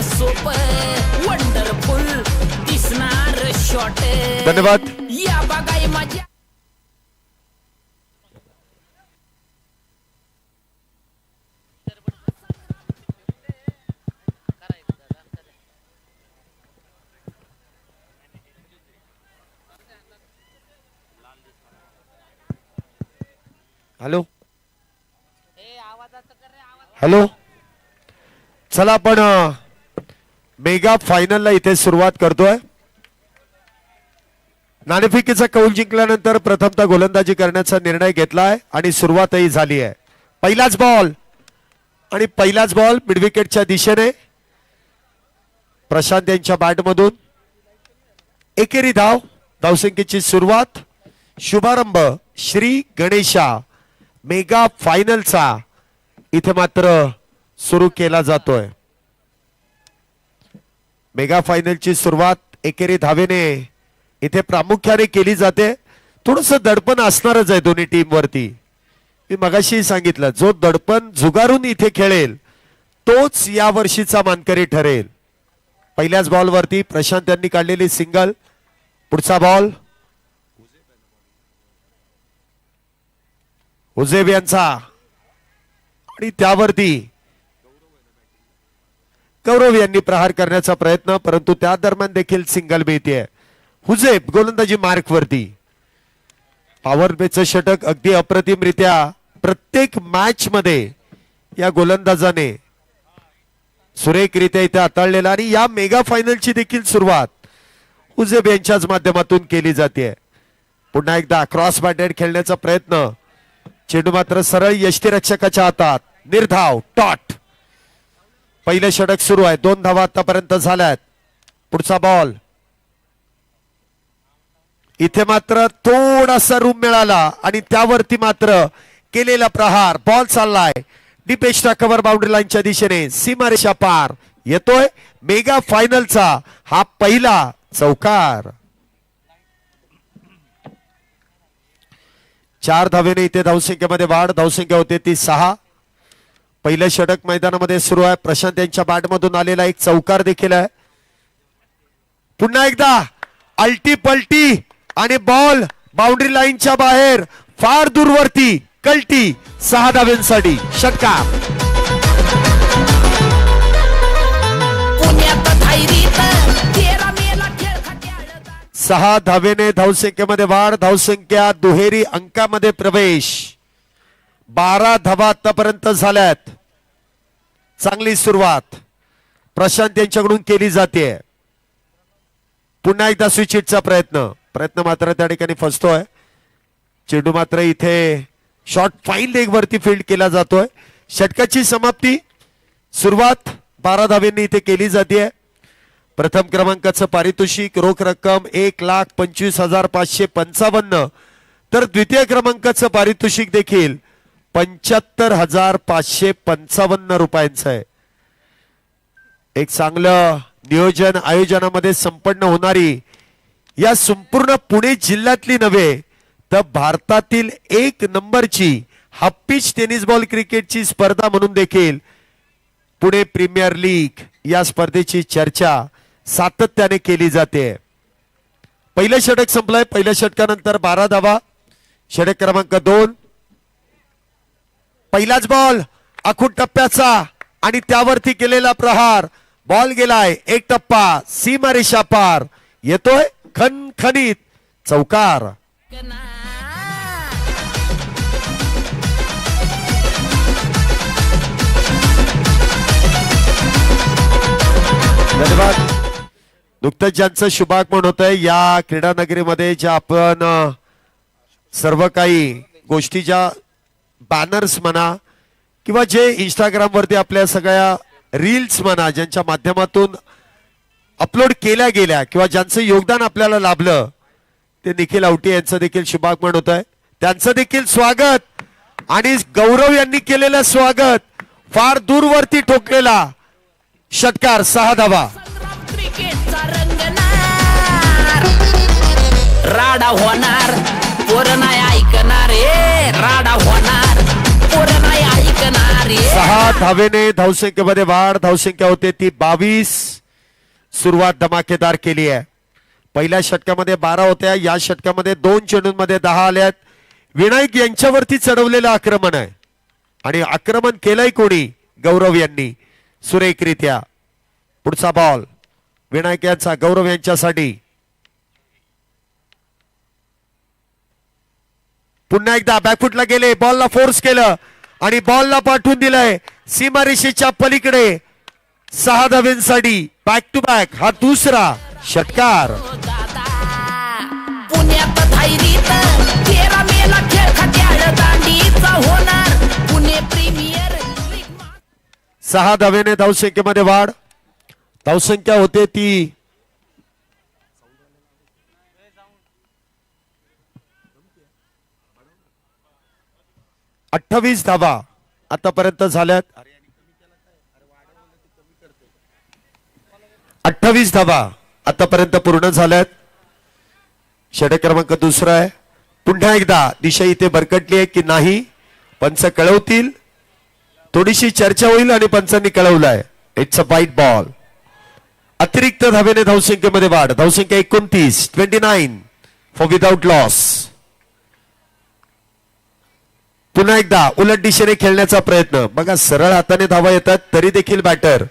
सोपं वंडरफुल दिसणार शॉट. धन्यवाद. या बघाय मजा. हॅलो हॅलो, चला आपण मेगा फायनलला इथे सुरुवात करतोय. नाणेफेकीचा कौल जिंकल्यानंतर प्रथमतः गोलंदाजी करण्याचा निर्णय घेतलाय आणि सुरुवातही झाली आहे. पहिलाच बॉल मिडविकेटच्या दिशेने प्रशांत यांच्या बॅटमधून एकेरी धावसंख्येची सुरुवात. शुभारंभ श्री गणेशा मेगा फायनलचा इथे मात्र सुरू केला जातोय. मेगा फायनलची सुरुवात एकेरी धावेने इथे प्रामुख्याने केली जाते. थोडस दडपण असणारच आहे दोन्ही टीम वरती. मी मगाशी सांगितलं, जो दडपण झुगारून इथे खेळेल तोच या वर्षीचा मानकरी ठरेल. पहिल्याच बॉल वरती प्रशांत यांनी काढलेली सिंगल. पुढचा बॉल हुजेब यांचा आणि त्यावरती गौरव यांनी प्रहार करण्याचा प्रयत्न, परंतु त्या दरम्यान देखील सिंगल मिळते. हुजेब गोलंदाजी मार्क वरती. पॉवर प्लेचं षटक अगदी अप्रतिमरित्या प्रत्येक मॅच मध्ये या गोलंदाजाने सुरेखरित्या इथे हाताळलेला आणि या मेगा फायनलची देखील सुरुवात हुजेब यांच्याच माध्यमातून केली जाते. पुन्हा एकदा क्रॉस बॅटेड खेळण्याचा प्रयत्न. चेंडू मात्र सरळ यष्टीरक्षकाच्या हातात. निर्धाव टॉट. पहिलं षटक सुरू आहे. 2 धावा आतापर्यंत झाल्यात. पुढचा बॉल इथे मात्र थोडासा रूम मिळाला आणि त्यावरती मात्र केलेला प्रहार. बॉल चाललाय डीप एक्स्ट्रा कव्हर बाउंड्री लाईनच्या दिशेने. सीमारेषा पार येतोय. मेगा फायनलचा हा पहिला चौकार. 4 धावेने इथे धावसंख्येमध्ये वाढ. धावसंख्या होते ती 6. पहिलं षटक मैदानामध्ये सुरू आहे. प्रशांत यांच्या बॅटमधून आलेला एक चौकार देखील आहे. पुन्हा एकदा अल्टी पलटी आणि बॉल बाउंड्री लाईनच्या बाहेर फार दूरवरती कल्टी. 6 धाव्यांसाठी षटकार. 6 धावेने धावसंख्येमध्ये वाढ. धावसंख्या दुहेरी अंकामध्ये प्रवेश. 12 धावा आतापर्यंत झाल्यात. चांगली सुरुवात प्रशांत यांच्याकडून केली जाते. पुन्हा एकदा स्विच हिटचा प्रयत्न मात्र त्या ठिकाणी फसतोय. चेंडू मात्र इथे शॉर्ट फाईन लेग वरती फील्ड केला जातोय. षटकाची समाप्ती. सुरुवात 12 धावेंनी इथे केली जाते. प्रथम क्रमांकाचं पारितोषिक रोख रक्कम 1,25,555 तर द्वितीय क्रमांकाचं पारितोषिक देखील 75,555 रुपयांचं आहे. एक चांगलं नियोजन आयोजनामध्ये संपन्न होणारी या संपूर्ण पुणे जिल्ह्यातली नव्हे तर भारतातील 1 नंबरची हाफ पिच टेनिस बॉल क्रिकेटची स्पर्धा म्हणून देखील पुणे प्रीमियर लीग या स्पर्धेची चर्चा सातत्याने केली जाते. पहिलं षटक संपलंय. पहिल्या षटकानंतर 12 धावा. षटक क्रमांक 2. पहिलाच बॉल आखूड टप्प्याचा आणि त्यावरती केलेला प्रहार. बॉल गेलाय. एक टप्पा सीमारेषा पार येतोय. खणखणीत चौकार. धन्यवाद. नुकतंच ज्यांचं शुभागमन होत आहे या क्रीडा नगरीमध्ये, ज्या आपण सर्व काही गोष्टी ज्या बॅनर्स म्हणा किंवा जे इंस्टाग्राम वरती आपल्या सगळ्या रील्स म्हणा ज्यांच्या माध्यमातून अपलोड केल्या गेल्या किंवा ज्यांचं योगदान आपल्याला लाभलं ते निखिल आवटी यांचं देखील शुभागमन होत आहे. त्यांचं देखील स्वागत आणि गौरव यांनी केलेलं स्वागत. फार दूरवरती ठोकलेला षटकार. 6 धावा. राडा होणार पोर नाही ऐकणार. राडा होणार पोर नाही ऐकणार. रे 6 धावेने धावसंख्येमध्ये वाढ. धावसंख्या होते ती 22. सुरुवात धमाकेदार केली आहे. पहिल्या षटकामध्ये 12 होत्या, या षटकामध्ये 2 चेंडूंमध्ये 10 आल्यात. विनायक यांच्यावरती चढवलेलं आक्रमण आहे आणि आक्रमण केलंय कोणी? गौरव यांनी सुरेखरित्या. पुढचा बॉल विनायक यांचा, गौरव यांच्यासाठी. पुन्हा एकदा बॅकफुटला गेले, बॉलला फोर्स केलं आणि बॉलला पाठवून दिलंय सीमारेषेच्या पलीकडे. 6 धावेंसाठी बॅक टू बॅक हा दुसरा षटकार. दादा पुण्यात धायरीत 13 मेला खेळ खट्याळ दांडीचा होणार पुणे प्रीमियर लीग. 6 धावेने धावसंख्येमध्ये वाढ. धावसंख्या होते ती 28 धावा आतापर्यंत झाल्यात. 28 धावा आतापर्यंत पूर्ण झाल्यात. षटक क्रमांक दुसरा आहे. पुन्हा एकदा दिशा इथे भरकटली आहे की नाही पंच कळवतील. थोडीशी चर्चा होईल आणि पंचांनी कळवलंय इट्स अ वाईट बॉल. अतिरिक्त धावेने धावसंख्येमध्ये वाढ. धावसंख्या 29 फॉर विदाउट लॉस. पुन्हा एकदा उलट दिशेने खेळण्याचा प्रयत्न. बघा सरळ हाताने धावा येतात तरी देखील बॅटर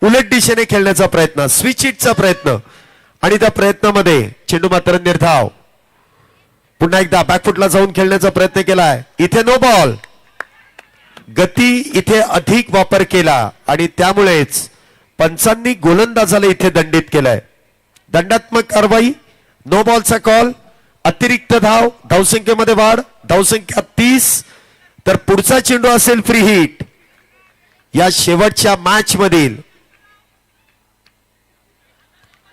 उलट दिशेने खेळण्याचा प्रयत्न, स्विच हिटचा प्रयत्न आणि त्या प्रयत्नामध्ये चेंडू मात्र निर्धाव. पुन्हा एकदा बॅकफुटला जाऊन खेळण्याचा प्रयत्न केलाय. इथे नो बॉल. गती इथे अधिक वापर केला आणि त्यामुळेच पंचांनी गोलंदाजाला इथे दंडित केलाय. दंडात्मक कारवाई, नो बॉलचा कॉल. अतिरिक्त धाव. धावसंख्येमध्ये वाढ. धावसंख्या 30. तर पुढचा चेंडू असेल फ्री हिट. या शेवटच्या मॅच मधील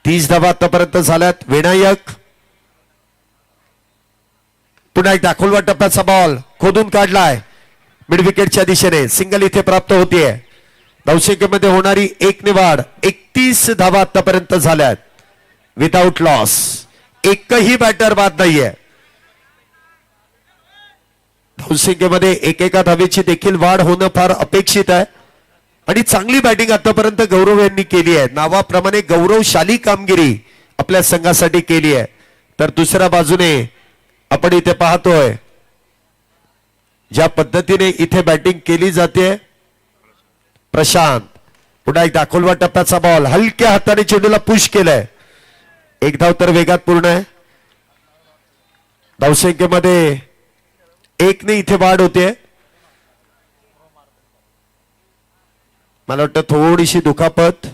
30 धावा आतापर्यंत झाल्यात. विनायक पुन्हा एक दाखवलवा टप्प्याचा बॉल खोदून काढलाय मिड विकेटच्या दिशेने. सिंगल इथे प्राप्त होतीये. धावसंख्येमध्ये होणारी 1 ने वाढ. 31 धावा आतापर्यंत झाल्यात विदाउट लॉस. एकही बॅटर बाद नाहीये. धावसंख्येमध्ये एकेका धावेची देखील वाढ होणं फार अपेक्षित आहे आणि चांगली बॅटिंग आतापर्यंत गौरव यांनी केली आहे. नावाप्रमाणे गौरवशाली कामगिरी आपल्या संघासाठी केली आहे. तर दुसऱ्या बाजूने आपण इथे पाहतोय ज्या पद्धतीने इथे बॅटिंग केली जाते. प्रशांत पुन्हा एक दाखवलवा टप्प्याचा बॉल हलक्या हाताने चेंडूला पुश केलाय. 1 धाव तर वेगात पूर्ण आहे. धावसंख्येमध्ये 1 ने इथे वाढ होते. मला वाटतं थोडीशी दुखापत,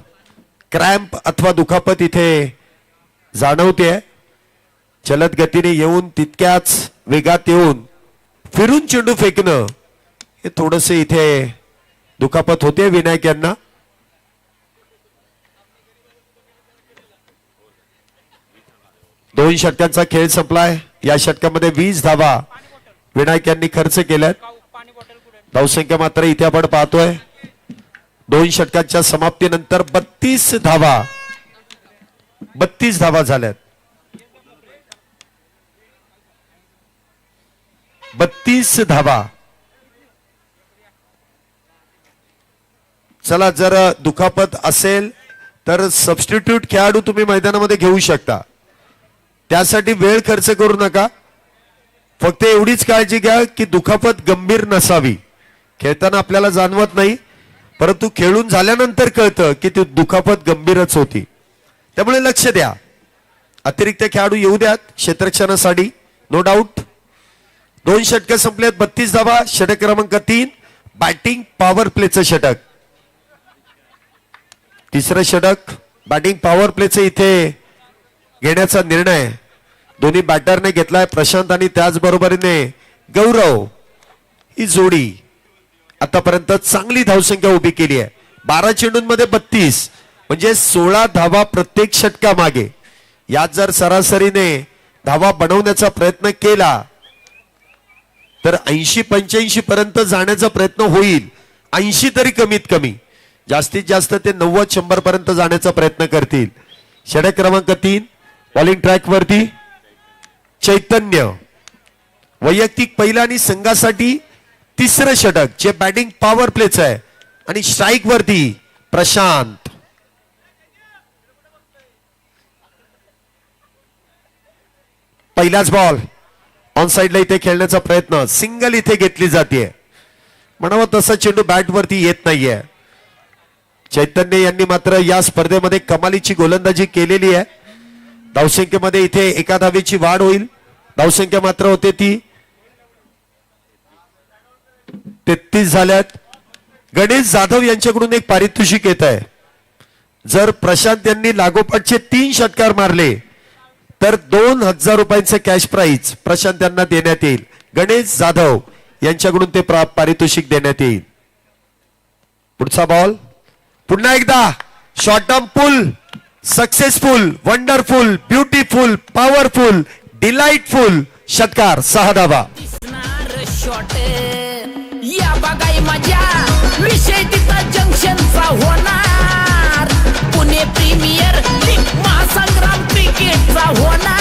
क्रॅम्प अथवा दुखापत इथे जाणवते. जलद गतीने येऊन तितक्याच वेगात येऊन फिरून चेंडू फेकणं हे थोडंसं इथे दुखापत होते विनायक यांना. दोन षटकांचा खेळ संपलाय. या षटकामध्ये 20 धावा विनायक यांनी खर्च केल्यात. धावसंख्या मात्र इथे आपण पाहतोय 2 षटकांच्या समाप्तीनंतर 32 धावा झाल्यात. 32 धावा. चला जर दुखापत असेल तर सबस्टिट्यूट खेळाडू तुम्ही मैदानामध्ये घेऊ शकता. त्यासाठी वेळ खर्च करू नका. फक्त एवढीच काळजी घ्या की दुखापत गंभीर नसावी. खेळताना आपल्याला जाणवत नाही परंतु खेळून झाल्यानंतर कळतं की ती दुखापत गंभीरच होती. त्यामुळे लक्ष द्या. अतिरिक्त खेळाडू येऊ द्यात क्षेत्ररक्षणासाठी नो डाऊट. 2 षटक संपलेत. 32 धावा. षटक क्रमांक 3 बॅटिंग पॉवर प्लेचं षटक. तिसरं षटक बॅटिंग पॉवर प्लेचं इथे घेण्याचा निर्णय दोन्ही बॅटरने घेतलाय. प्रशांत आणि त्याचबरोबरीने गौरव ही जोडी आतापर्यंत चांगली धावसंख्या उभी केली आहे. 12 चेंडूंमध्ये 32 म्हणजे 16 धावा प्रत्येक षटका मागे. यात जर सरासरीने धावा बनवण्याचा प्रयत्न केला तर 80-85 पर्यंत जाण्याचा प्रयत्न होईल. 80 तरी कमीत कमी. जास्तीत जास्त ते 90-100 पर्यंत जाण्याचा प्रयत्न करतील. षटक क्रमांक 3 बॉलिंग ट्रॅक वरती चैतन्य वैयक्तिक पहिला आणि संघासाठी तिसरं षटक जे बॅटिंग पॉवर प्लेच आहे आणि स्ट्राईक वरती प्रशांत. पहिलाच बॉल ऑन साइडला इथे खेळण्याचा प्रयत्न, सिंगल इथे घेतली जाते. म्हणावं तसं चेंडू बॅट वरती येत नाहीये. चैतन्य यांनी मात्र या स्पर्धेमध्ये कमालीची गोलंदाजी केलेली आहे. धावसंख्येमध्ये इथे एका धावेची वाढ होईल. धावसंख्या मात्र होते ती 33 झाल्यात. गणेश जाधव यांच्याकडून एक पारितोषिक येत आहे. जर प्रशांत यांनी लागोपाठचे 3 षटकार मारले तर 2000 रुपयांचे कॅश प्राइज प्रशांत यांना देण्यात येईल. गणेश जाधव यांच्याकडून ते पारितोषिक देण्यात येईल. पुढचा बॉल पुन्हा एकदा short term pull, successful, wonderful, beautiful, powerful, delightful षटकार 6 धावा. शॉट या बघाई मजा विषय तिथं जंक्शनचा होणार. पुणे प्रीमियर लीग महासंग्राम क्रिकेटचा होणार.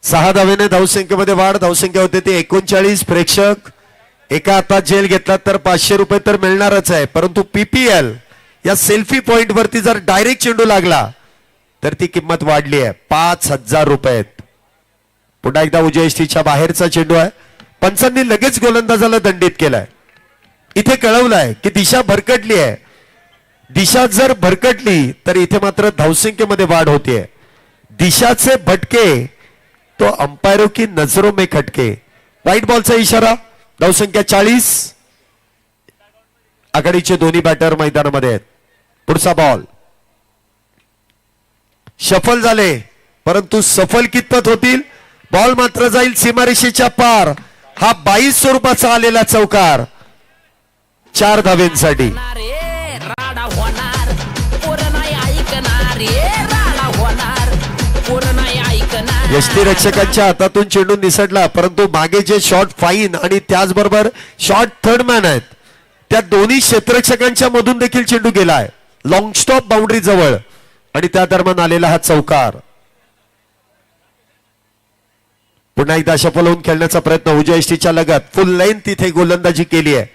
6 धावेने धावसंख्येमध्ये वाढ. धावसंख्या होते ती 39. प्रेक्षक एका हातात जेल घेतला तर 500 रुपये तर मिळणारच आहे. परंतु पीपीएल या सेल्फी पॉइंट वरती जर डायरेक्ट चेंडू लागला तर ती किंमत वाढली आहे 5000 रुपये. पुन्हा एकदा उजव्या यष्टीच्या बाहेरचा चेंडू आहे. पंचांनी लगेच गोलंदाजाला दंडित केलाय. इथे कळवलंय की दिशा भरकटली आहे. दिशा जर भरकटली तर इथे मात्र धावसंख्येमध्ये वाढ होतीये. दिशाचे भटके तो अंपायरों की नजरों में खटके. व्हाईट बॉलचा इशारा. धावसंख्या 40. आघाडीचे दोन्ही बॅटर मैदानामध्ये आहेत. पुढचा बॉल सफल झाले परंतु सफल कितपत होतील. बॉल मात्र जाईल सीमारेषेच्या पार. हा 22 स्वरूपाचा आलेला चौकार 4 धावेंसाठी. राडा होणार पोरं नाही ऐकणार. राडा होणार पोरं नाही ऐकणार. यष्टीरक्षकांच्या हातातून चेंडू निसटला परंतु मागे जे शॉर्ट फाईन आणि त्याचबरोबर शॉर्ट थर्ड मॅन आहेत त्या दोन्ही क्षेत्ररक्षकांच्या मधून देखील चेंडू गेलाय लॉंग स्टॉप बाउंड्री जवळ आणि त्या दरम्यान आलेला हा चौकार. पुन्हा एकदा सफल होऊन खेळण्याचा प्रयत्न. उजव्या यष्टीच्या लगत फुल लाईन तिथे गोलंदाजी केली आहे.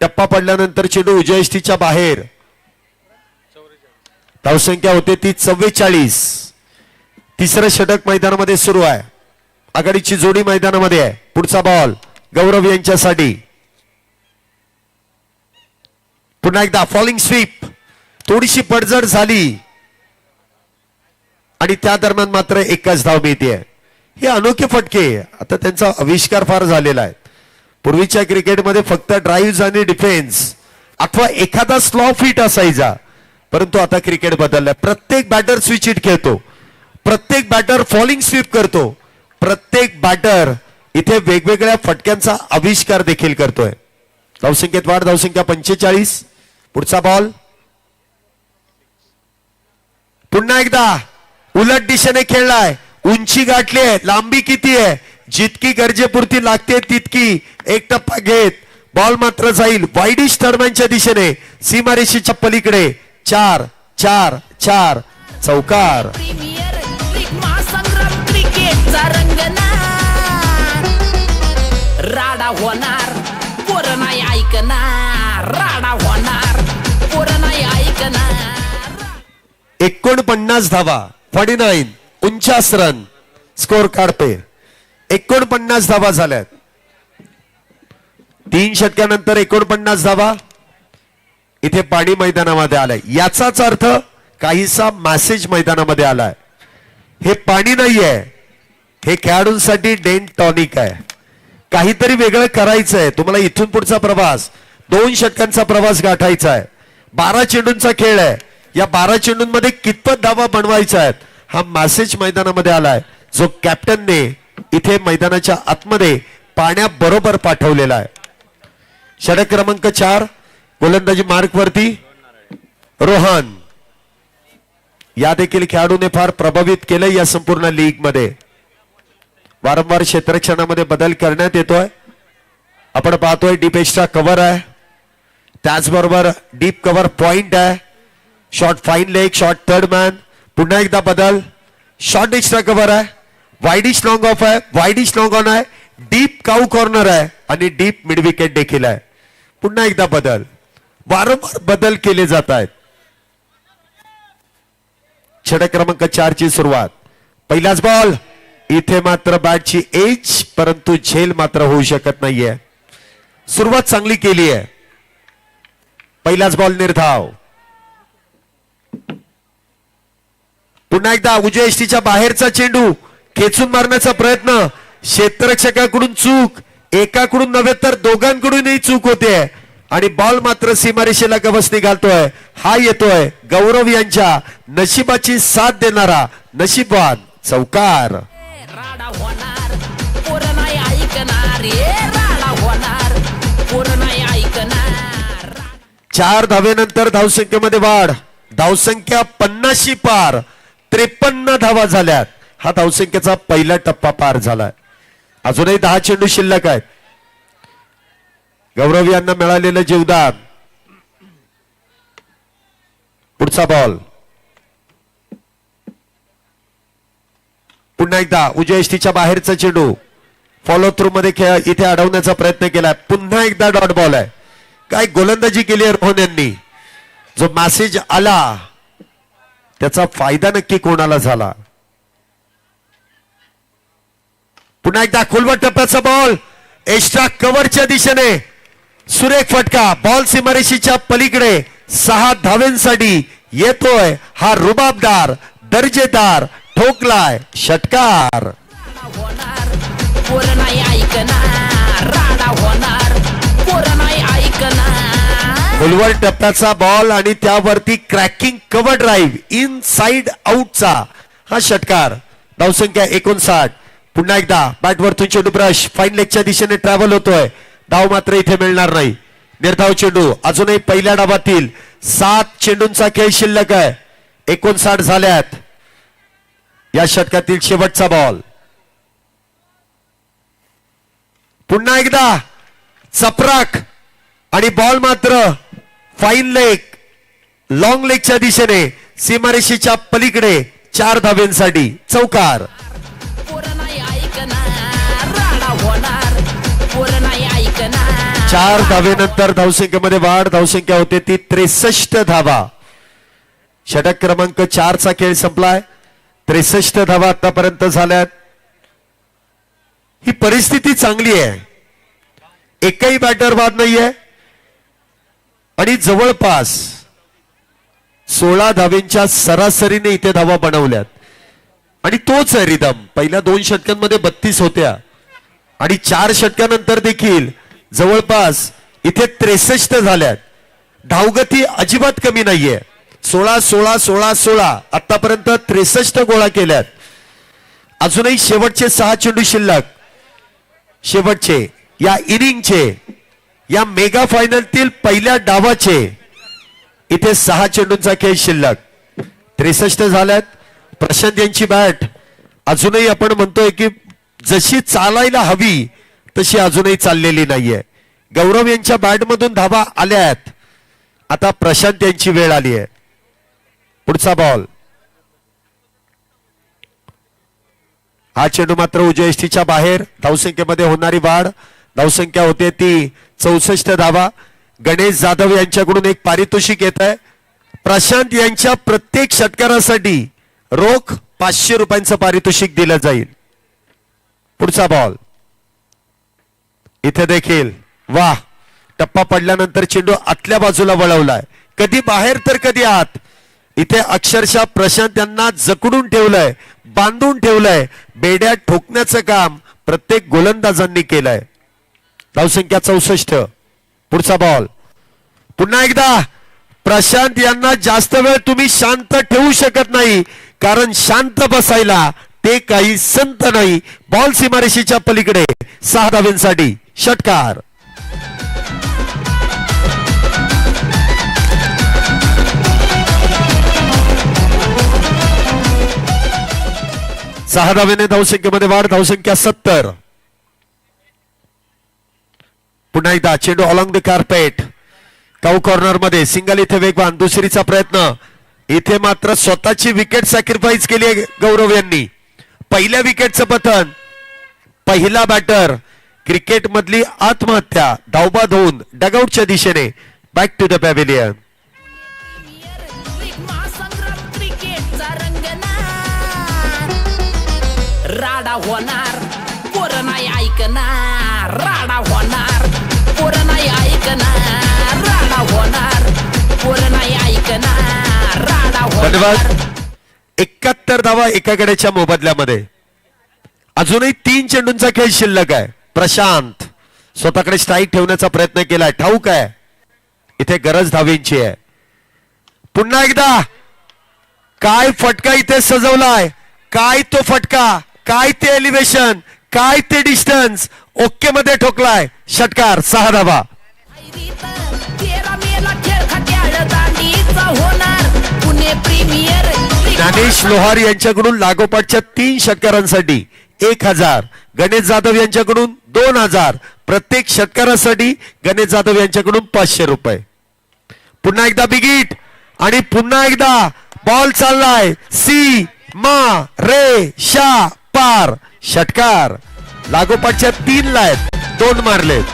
टप्पा पडल्यानंतर चेंडू उजव्या यष्टीच्या बाहेर. धावसंख्या होते ती 44. तिसरं षटक मैदानामध्ये सुरू आहे. आघाडीची जोडी मैदानामध्ये आहे. पुढचा बॉल गौरव यांच्यासाठी. पुन्हा एकदा फॉलिंग स्वीप. थोडीशी पडझड झाली आणि त्या दरम्यान मात्र एकच धाव मिळते. हे अनोखे फटके आता त्यांचा आविष्कार फार झालेला आहे. पूर्वीच्या क्रिकेटमध्ये फक्त ड्राईव्ह आणि डिफेन्स अथवा एखादा स्लॉ फिट असायचा परंतु आता क्रिकेट बदललाय. प्रत्येक बॅटर स्विच हिट खेळतो. प्रत्येक बॅटर फॉलिंग स्वीप करतो. प्रत्येक बॅटर इथे वेगवेगळ्या फटक्यांचा आविष्कार देखील करतोय. धावसंख्येत वाढ. धावसंख्या 45. पुढचा बॉल पुन्हा एकदा उलट दिशेने खेळलाय. उंची गाठली आहे. लांबी किती आहे जितकी गरजेपुरती लागते तितकी एक टप्पा घेत बॉल मात्र जाईल वाईडिश थर्डमॅनच्या दिशेने सीमारेषेच्या पलीकडे. 4-4-4 चौकार. प्रीमियर लीग महासंग्राम क्रिकेटचा रंगणार. राडा होणार पोरं नाही ऐकणार. राडा होणार पोरं नाही ऐकणार. 49 धावा 49 49 रन स्कोर कार्ड पे 49 धावा झाल्यात. 3 षटकानंतर 49 धावा. इथे पाणी मैदानामध्ये आलंय. याचाच अर्थ काहीसा मेसेज मैदानामध्ये आलाय. हे पाणी नाहीये. हे खेळाडूंसाठी डेन टॉनिक आहे. काहीतरी वेगळं करायचं आहे. तुम्हाला इथून पुढचा प्रवास 2 षटकांचा प्रवास गाठायचा आहे. 12 चेंडूंचा खेळ आहे. या 12 चेंडूंमध्ये कितपत धावा बनवायचा आहेत हा मेसेज मैदानामध्ये आलाय जो कॅप्टनने इथे मैदानाच्या आतमध्ये पाण्याबरोबर पाठवलेला आहे. षटक क्रमांक 4 गोलंदाजी मार्क वरती रोहन. या देखील खेळाडूने फार प्रभावित केलं या संपूर्ण लीग मध्ये. वारंवार क्षेत्ररक्षणामध्ये बदल करण्यात येतोय. आपण पाहतोय डीप एक्स्ट्रा कव्हर आहे. त्याचबरोबर डीप कव्हर पॉइंट आहे. Short fine leg, short third man, पुन्हा एकदा बदल. शॉर्ट एक्स्ट्रा कव्हर आहे, वाईडिश लॉंग ऑफ आहे, वाईडिश लॉंग ऑन आहे, डीप काऊ कॉर्नर आहे आणि डीप मिड विकेट देखील आहे. पुन्हा एकदा बदल. वारंवार बदल केले जात आहेत. षटक क्रमांक 4 ची सुरुवात. पहिलाच बॉल. इथे मात्र बॅटची एज परंतु झेल मात्र होऊ शकत नाहीये. सुरुवात चांगली केली आहे. पहिलाच बॉल निर्धाव. पुन्हा एकदा उजव्या यष्टीच्या बाहेरचा चेंडू खेचून मारण्याचा प्रयत्न. क्षेत्ररक्षकाकडून चूक. एकाकडून नव्हे तर दोघांकडूनही चूक होते आणि बॉल मात्र सीमारेषेला गवसणी घालतोय. हा येतोय गौरव यांच्या नशिबाची साथ देणारा नशीबवान चौकार. राडा होणार पोरं नाही ऐकणार. राडा होणार पोरं नाही ऐकणार. 4 धावेनंतर धावसंख्येमध्ये वाढ. धावसंख्या 50 पार. 53 धावा झाल्यात. हा धावसंख्येचा पहिला टप्पा पार झालाय. अजूनही 10 चेंडू शिल्लक आहेत. गौरव यांना मिळालेलं जीवदान. पुढचा बॉल. पुन्हा एकदा उजव्या यष्टीच्या बाहेरचा चेंडू फॉलो थ्रू मध्ये इथे अडवण्याचा प्रयत्न केलाय. पुन्हा एकदा डॉट बॉल आहे. काय गोलंदाजी केली आहे रोहन यांनी. जो मेसेज आला त्याचा फायदा नक्की कोणाला झाला. पुन्हा एकदा खोलवर टप्प्याचा बॉल. एक्स्ट्रा कव्हरच्या दिशेने सुरेख फटका. बॉल सीमारेषेच्या पलीकडे 6 धावेंसाठी येतोय हा रुबाबदार दर्जेदार ठोकलाय षटकार. राडा होणार पोरं नाही ऐकणार. राडा होणार पोरं नाही ऐकणार. खोलवर टप्प्याचा बॉल आणि त्यावरती cracking cover drive inside आउटचा हा षटकार. धावसंख्या 59. पुन्हा एकदा बॅटवरतून चेंडू ब्रश फाईन लेगच्या दिशेने ट्रॅव्हल होतोय. धाव मात्र इथे मिळणार नाही. निर्धाव चेंडू. अजूनही पहिल्या डावातील 7 चेंडूंचा खेळ शिल्लक आहे. 59 झाल्यात. या षटकातील शेवटचा बॉल. पुन्हा एकदा चपराक आणि बॉल मात्र फाईन लेग लॉंग लेगच्या दिशेने सीमारेषेच्या पलीकडे 4 धावेंसाठी चौकार. पोरं नाही ऐकणार. राडा होणार पोरं नाही ऐकणार. 4 धावेनंतर धावसंख्येमध्ये वाढ. धावसंख्या होते ती 63 धावा. षटक क्रमांक 4 चा खेळ संपलाय. 63 धावा आतापर्यंत झाल्यात. ही परिस्थिती चांगली आहे. एकही बॅटर बाद नाहीये आणि जवळपास 16 धावेंच्या सरासरीने इथे धावा बनवल्यात आणि तोच आहे रिदम. पहिल्या 2 षटकांमध्ये 32 होत्या आणि 4 षटकानंतर देखील जवळपास इथे 63 झाल्यात. धावगती अजिबात कमी नाहीये. 16-16-16-16 आतापर्यंत 63 गोळा केल्यात. अजूनही शेवटचे 6 चेंडू शिल्लक. शेवटचे या इनिंगचे या मेगा फायनलतील पहिल्या डावाचे इथे 6 चेंडूंचा खेळ शिल्लक. 63 झाल्यात. प्रशांत यांची बॅट अजूनही आपण म्हणतोय की जशी चालायला हवी तशी अजूनही चाललेली नाहीये. गौरव यांच्या बॅटमधून धावा आल्यात. आता प्रशांत यांची वेळ आली आहे. पुढचा बॉल. हा चेंडू मात्र उजव्या यष्टीच्या बाहेर. धावसंख्येमध्ये होणारी वाढ. धावसंख्या होते ती 64 धावा. गणेश जाधव यांच्याकडून एक पारितोषिक येत आहे. प्रशांत यांच्या प्रत्येक षटकारासाठी रोख 500 रुपयांचं पारितोषिक दिलं जाईल. पुढचा बॉल. इथे देखील वाह. टप्पा पडल्यानंतर चेंडू आतल्या बाजूला वळवलाय. कधी बाहेर तर कधी आत. इथे अक्षरशः प्रशांत यांना जकडून ठेवलंय, बांधून ठेवलंय. बेड्या ठोकण्याचं काम प्रत्येक गोलंदाजांनी केलंय. धावसंख्या 64. पुढचा बॉल. पुन्हा एकदा प्रशांत यांना जास्त वेळ तुम्ही शांत ठेवू शकत नाही कारण शांत बसायला ते काही संत नाही. बॉल सीमारेषेच्या पलीकडे 6 धावेंसाठी षटकार. सहा धावेने धावसंख्येमध्ये वाढ. धावसंख्या 70. पुन्हा एकदा चेंडू along the carpet. Cow corner मध्ये सिंगल इथे वेगवान. दुसरीचा प्रयत्न. इथे मात्र स्वतःची विकेट सॅक्रिफाईस केली आहे गौरव यांनी. पहिल्या विकेटचं पतन. पहिला बॅटर क्रिकेट मधली आत्महत्या. धावबाद होऊन डगआउटच्या दिशेने बॅक टू द पॅव्हिलियन. क्रिकेटचा रंगना राडा होणार पोरं नाही ऐकणार. राडा होणार पोरं नाही ऐकणार. राडा होणार पोरं नाही ऐकणार. राडा धन्यवाद. होणार. 71 धावा एका गड्याच्या मोबदल्यामध्ये. अजूनही 3 चेंडूंचा खेळ शिल्लक आहे. प्रशांत स्वतःकडे स्ट्राईक ठेवण्याचा प्रयत्न केलाय. ठाऊक आहे इथे गरज धावींची आहे. पुन्हा एकदा काय फटका इथे सजवलाय. काय तो फटका. काय ते एलिव्हेशन. काय ते डिस्टन्स. ओके मध्ये ठोकलाय. षटकार. 6 धावा. 13 मेला खेळ खट्याळ दांडीचा होणार. पुणे प्रीमियर ज्ञानेश लोहार यांच्याकडून लागोपाठच्या 3 षटकारांसाठी 1000. गणेश जाधव यांच्याकडून 2000. प्रत्येक षटकारासाठी गणेश जाधव यांच्याकडून 500 रुपये. पुन्हा एकदा बिगिट आणि पुन्हा एकदा बॉल चाललाय. सी मा रे शा पार. षटकार. लागोपाठच्या 3 ला आहेत. 2 मारलेत.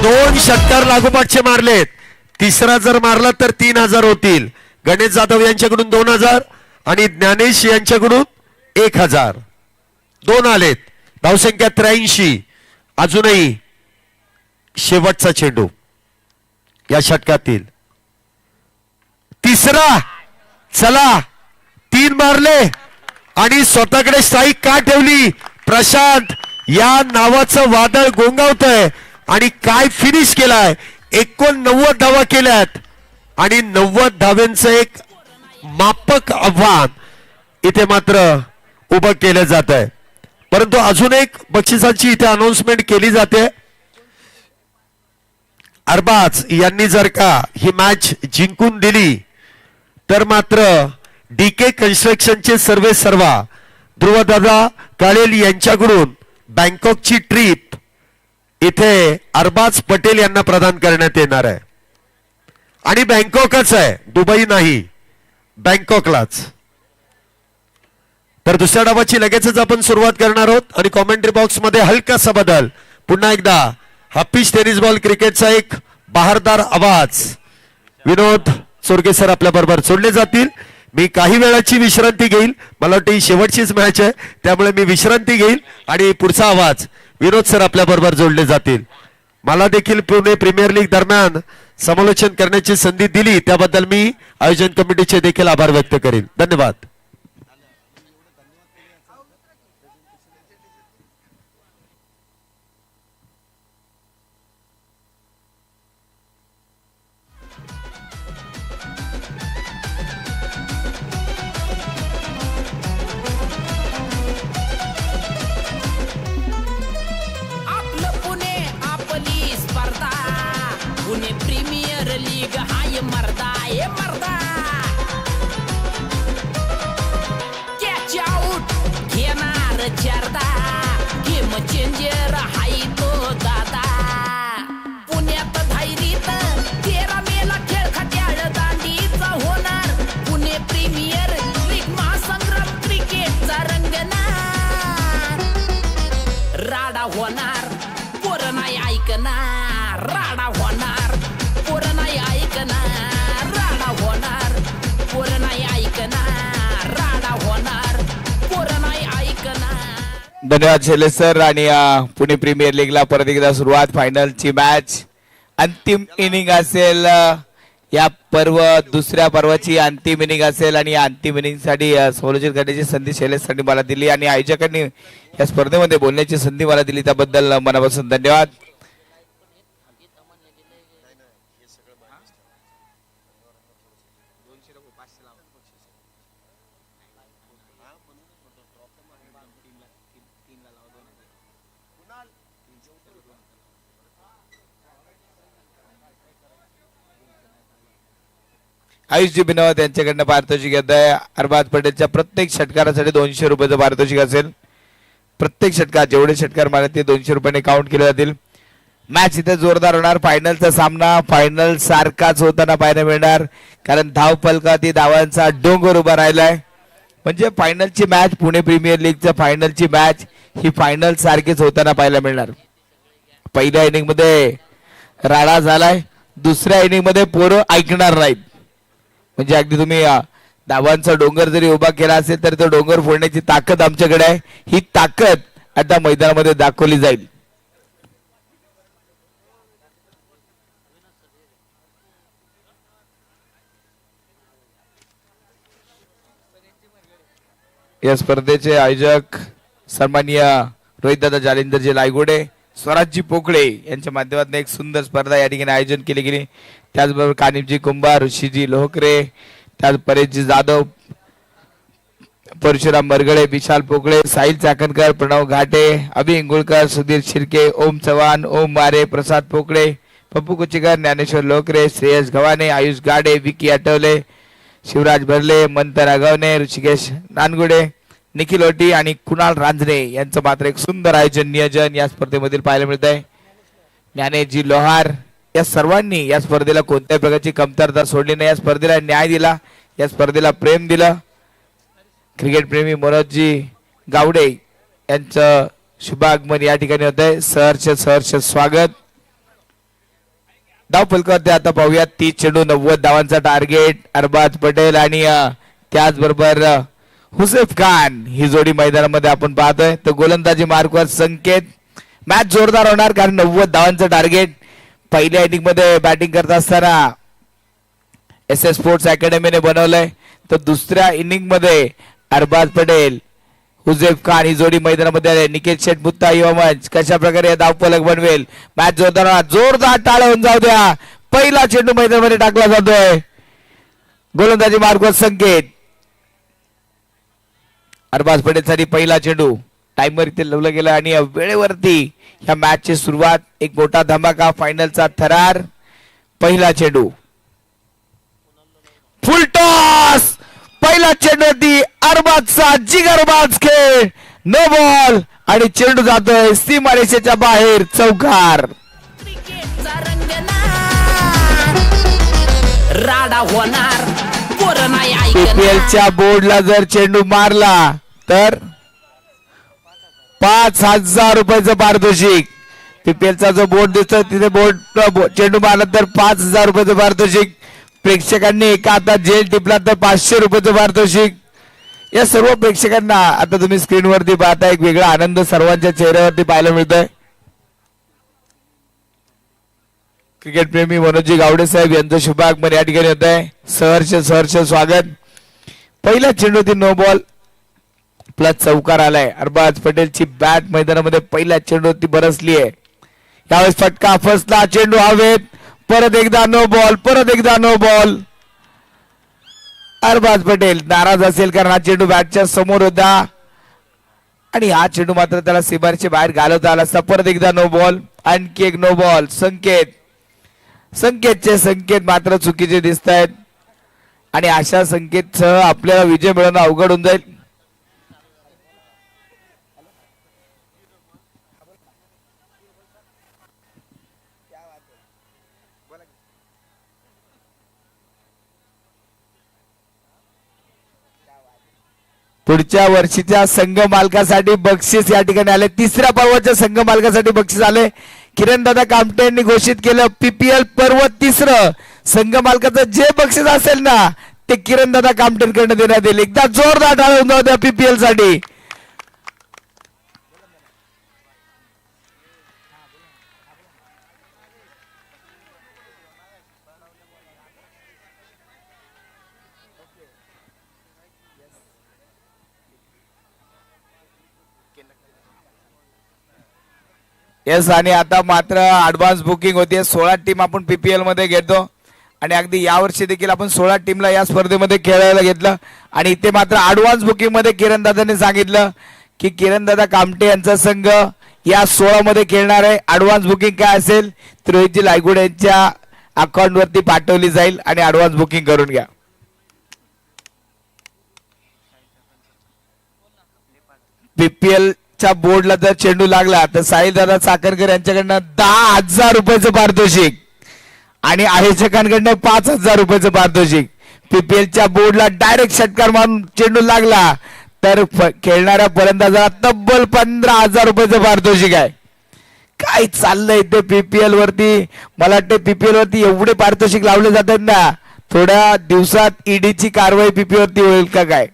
दोन षटकार लागोपाठचे मारलेत. तिसरा जर मारला तर 3000 होतील. गणेश जाधव यांच्याकडून 2000 आणि ज्ञानेश यांच्याकडून 1000. 2 आलेत. धावसंख्या 83. अजूनही शेवटचा चेंडू या षटकातील. तिसरा. चला 3 मारले आणि स्वतःकडे स्ट्राईक का ठेवली. प्रशांत या नावाचं वादळ गोंगावतंय आणि काय फिनिश केलाय. 89 धावा केल्यात आणि 90 धाव्यांचं एक मापक आव्हान इथे मात्र उभं केलं जात आहे. परंतु अजून एक बक्षिसाची इथे अनाउन्समेंट केली जाते. अरबाज यांनी जर का ही मॅच जिंकून दिली तर मात्र डीके कन्स्ट्रक्शनचे सर्वे सर्वा ध्रुवदादा काळेल यांच्याकडून बँकॉकची ट्रिप इथे अरबाज पटेल यांना प्रदान करण्यात येणार आहे. आणि बँकॉकच आहे. दुबई नाही. बँकॉकलाच. तर दुसऱ्या डावाची लगेचच आपण सुरुवात करणार आहोत आणि कॉमेंट्री बॉक्स मध्ये हलकासा बदल. पुन्हा एकदा हाफिज टेनिस बॉल क्रिकेटचा एक बहारदार आवाज. विनोद सोरगे सर आपल्या बरोबर जोडले जातील. मी काही वेळाची विश्रांती घेईल. मला वाटतं ही शेवटचीच मॅच आहे त्यामुळे मी विश्रांती घेईल आणि पुढचा आवाज विनोद सर आपल्या बरोबर जोडले जातील. मला देखील पुणे प्रीमियर लीग दरम्यान समालोचन करण्याची संधी दिली त्याबद्दल मी आयोजन कमिटीचे देखील आभार व्यक्त करेन. धन्यवाद. आपलं पुणे आपली स्पर्धा. पुणे प्रीमियर लीग हाय मर्दा ए मर्दा. कॅच आउट घेणार 4दा. गेम चेंजर हाय तो दादा. पुण्यात धैर्यत 13 मेला खेळ खट्याळ दांडीचा होणार. पुणे प्रीमियर लीग महासंग्राम क्रिकेटचा रंगणार. राडा होणार पोरं नाही ऐकणार. राडा होणार पोरं नाही ऐकणार. राडा होणार पोरं नाही ऐकणार. राडा होणार पोरं नाही ऐकणार. धन्यवाद शैलेश सर. आणि पुणे प्रीमियर लीगला परत एकदा सुरुवात. फायनलची मॅच. अंतिम इनिंग असेल या दुसऱ्या पर्वाची अंतिम इनिंग असेल आणि या अंतिम इनिंग साठी समालोचन करण्याची संधी शैलेश सरांनी मला दिली आणि आयोजकांनी या स्पर्धेमध्ये बोलण्याची संधी मला दिली त्याबद्दल मनापासून धन्यवाद. आयुषजी बिनवत यांच्याकडनं पारितोषिक येत आहे. अरबाज पटेलच्या प्रत्येक षटकारासाठी 200 रुपयाचं पारितोषिक असेल. प्रत्येक षटकार जेवढे षटकार मारले ते 200 रुपयाने काउंट केले जातील. मॅच इथे जोरदार होणार. फायनलचा सामना फायनल सारखाच होताना पाहायला मिळणार, कारण धाव फलकावरती धावांचा डोंगर उभा राहिलाय. म्हणजे फायनलची मॅच, पुणे प्रीमियर लीगच्या फायनलची मॅच ही फायनल सारखीच होताना पाहायला मिळणार. पहिल्या इनिंग मध्ये राडा झालाय, दुसऱ्या इनिंग मध्ये पोरं ऐकणार नाहीत. म्हणजे अगदी तुम्ही धावांचा डोंगर जरी उभा केला असेल तर तो डोंगर फोडण्याची ताकद आमच्याकडे आहे. ही ताकद आता मैदानामध्ये दाखवली जाईल. या स्पर्धेचे आयोजक सन्माननीय रोहितदादा जालिंदरजी लायगुडे, स्वराजजी पोकळे यांच्या माध्यमातून एक सुंदर स्पर्धा या ठिकाणी आयोजन केली गेली. त्याचबरोबर कानिपजी कुंभार, ऋषीजी लोहकरे, त्याच परेशजी जाधव, परशुराम मरगळे, विशाल पोकळे, साहिल चाकणकर, प्रणव घाटे, अभि इंगुळकर, सुधीर शिर्के, ओम चव्हाण, ओम मारे, प्रसाद पोकळे, पप्पू कुचीकर, ज्ञानेश्वर लोकरे, श्रेयस गव्हाणे, आयुष गाडे, विकी आठवले, शिवराज भरले, मंथन आगवणे, ऋषिकेश नानगुडे, निखिल ओटी आणि कुणाल रांजणे यांचं मात्र एक सुंदर आयोजन नियोजन या स्पर्धेमधील पाहायला मिळत आहे. ज्ञानेशजी लोहार या सर्वांनी या स्पर्धेला कोणत्याही प्रकारची कमतरता सोडली नाही. या स्पर्धेला न्याय दिला, या स्पर्धेला प्रेम दिलं. क्रिकेट प्रेमी मनोजजी गावडे यांचं शुभागमन या ठिकाणी होत आहे. सहर्ष स्वागत. धाव फलकावरती आता पाहूया 30 चेंडू 90 धावांचा टार्गेट. अरबाज पटेल आणि त्याचबरोबर हुसेफ खान ही जोडी मैदानामध्ये आपण पाहतोय. तर गोलंदाजी मार्कवर संकेत. मॅच जोरदार होणार कारण 90 धावांचं टार्गेट. पहिल्या इनिंग मध्ये बॅटिंग करत असताना SS स्पोर्ट्स अकॅडमीने बनवलंय, तर दुसऱ्या इनिंग मध्ये अरबाज पटेल, हुसेफ खान ही जोडी मैदानामध्ये आले. निकेत शेठ मुत्ता युवा मंच कशा प्रकारे धावफलक बनवेल. मॅच जोरदार टाळ होऊन जाऊ द्या. पहिला चेंडू मैदानामध्ये टाकला जातोय. गोलंदाजी मार्गवर संकेत. अरबाज पटेल साठी पहिला चेंडू. टाइमर इथे लावला गेला आणि वेळेवरती या मॅचची सुरुवात. एक मोठा धमाका, फायनलचा थरार. पहिला चेंडू, फुल टॉस. पहिला चेंडूवरती अरबाजचा जिगरबाज खेळ. नो बॉल आणि चेंडू जातोय सीमारेषेच्या बाहेर. चौकार. क्रिकेटचा रंगना राडा होणार, पोरं नाही ऐकणार. PPL बोर्डला जर चेंडू मारला तर 5,000 रुपयाचं पारितोषिक. PPL जो बोर्ड दिसतो तिथे बोर्ड चेंडू मारला तर 5,000 रुपयाचं पारितोषिक. प्रेक्षकांनी एका हातात जेल टिपला तर 500 रुपयाचं पारितोषिक. या सर्व प्रेक्षकांना आता तुम्ही स्क्रीनवरती पाहता एक वेगळा आनंद सर्वांच्या चेहऱ्यावरती पाहायला मिळतोय. क्रिकेट प्रेमी मनोजी गावडे साहेब यांचं शुभागमन या ठिकाणी होत आहे. सहर्ष स्वागत. पहिला चेंडूवरती नो बॉल प्लस चौकार आलाय. अरबाज पटेलची बॅट मैदानामध्ये पहिल्या चेंडूवरती बरसली आहे. यावेळेस फटका फसला, चेंडू हवेत. परत एकदा नो बॉल, परत एकदा नो बॉल. अरबाज पटेल नाराज असेल कारण हा चेंडू बॅटच्या समोर होता आणि हा चेंडू मात्र त्याला सीमारेषेच्या बाहेर घालवता आला असता. परत एकदा नो बॉल, आणखी एक नो बॉल. संकेतचे संकेत मात्र चुकीचे दिसत आहेत आणि अशा संकेतसह आपल्याला विजय मिळवणं अवघड होऊन जाईल. पुढच्या वर्षीच्या संघ मालकासाठी बक्षीस या ठिकाणी आले. तिसऱ्या पर्वाच्या संघ मालकासाठी बक्षीस आले. किरणदादा कामटे यांनी घोषित केलं PPL पर्व तिसरं. संघ मालकाचं जे बक्षीस असेल ना ते किरणदादा कामटेंकडनं देण्यात येईल. एकदा जोरदार टाळ्या होऊन जाऊ द्या PPL साठी. येस, आणि आता मात्र ऍडव्हान्स बुकिंग होते. 16 टीम आपण PPL मध्ये घेतो आणि अगदी यावर्षी देखील आपण 16 टीमला या स्पर्धेमध्ये खेळायला घेतलं आणि इथे मात्र ऍडव्हान्स बुकिंग मध्ये किरणदादांनी सांगितलं की किरणदादा कामटे यांचा संघ या 16 मध्ये खेळणार आहे. ऍडव्हान्स बुकिंग काय असेल तर रोहितजी लायगुडे यांच्या अकाउंट वरती पाठवली जाईल आणि ऍडव्हान्स बुकिंग करून घ्या. PPL च्या बोर्डला जर चेंडू लागला तर साहिलदादा चाकणकर यांच्याकडनं 10,000 रुपयाचं पारितोषिक आणि आयोजकांकडनं 5,000 रुपयाचं पारितोषिक. पीपीएलच्या बोर्डला डायरेक्ट षटकार मारून चेंडू लागला तर खेळणाऱ्या फलंदाजाला तब्बल 15,000 रुपयाचं पारितोषिक आहे. काय चाललंय ते पीपीएल वरती. मला वाटतं पीपीएल वरती एवढे पारितोषिक लावले जातात ना, थोड्या दिवसात ईडीची कारवाई पीपीएल वरती होईल का काय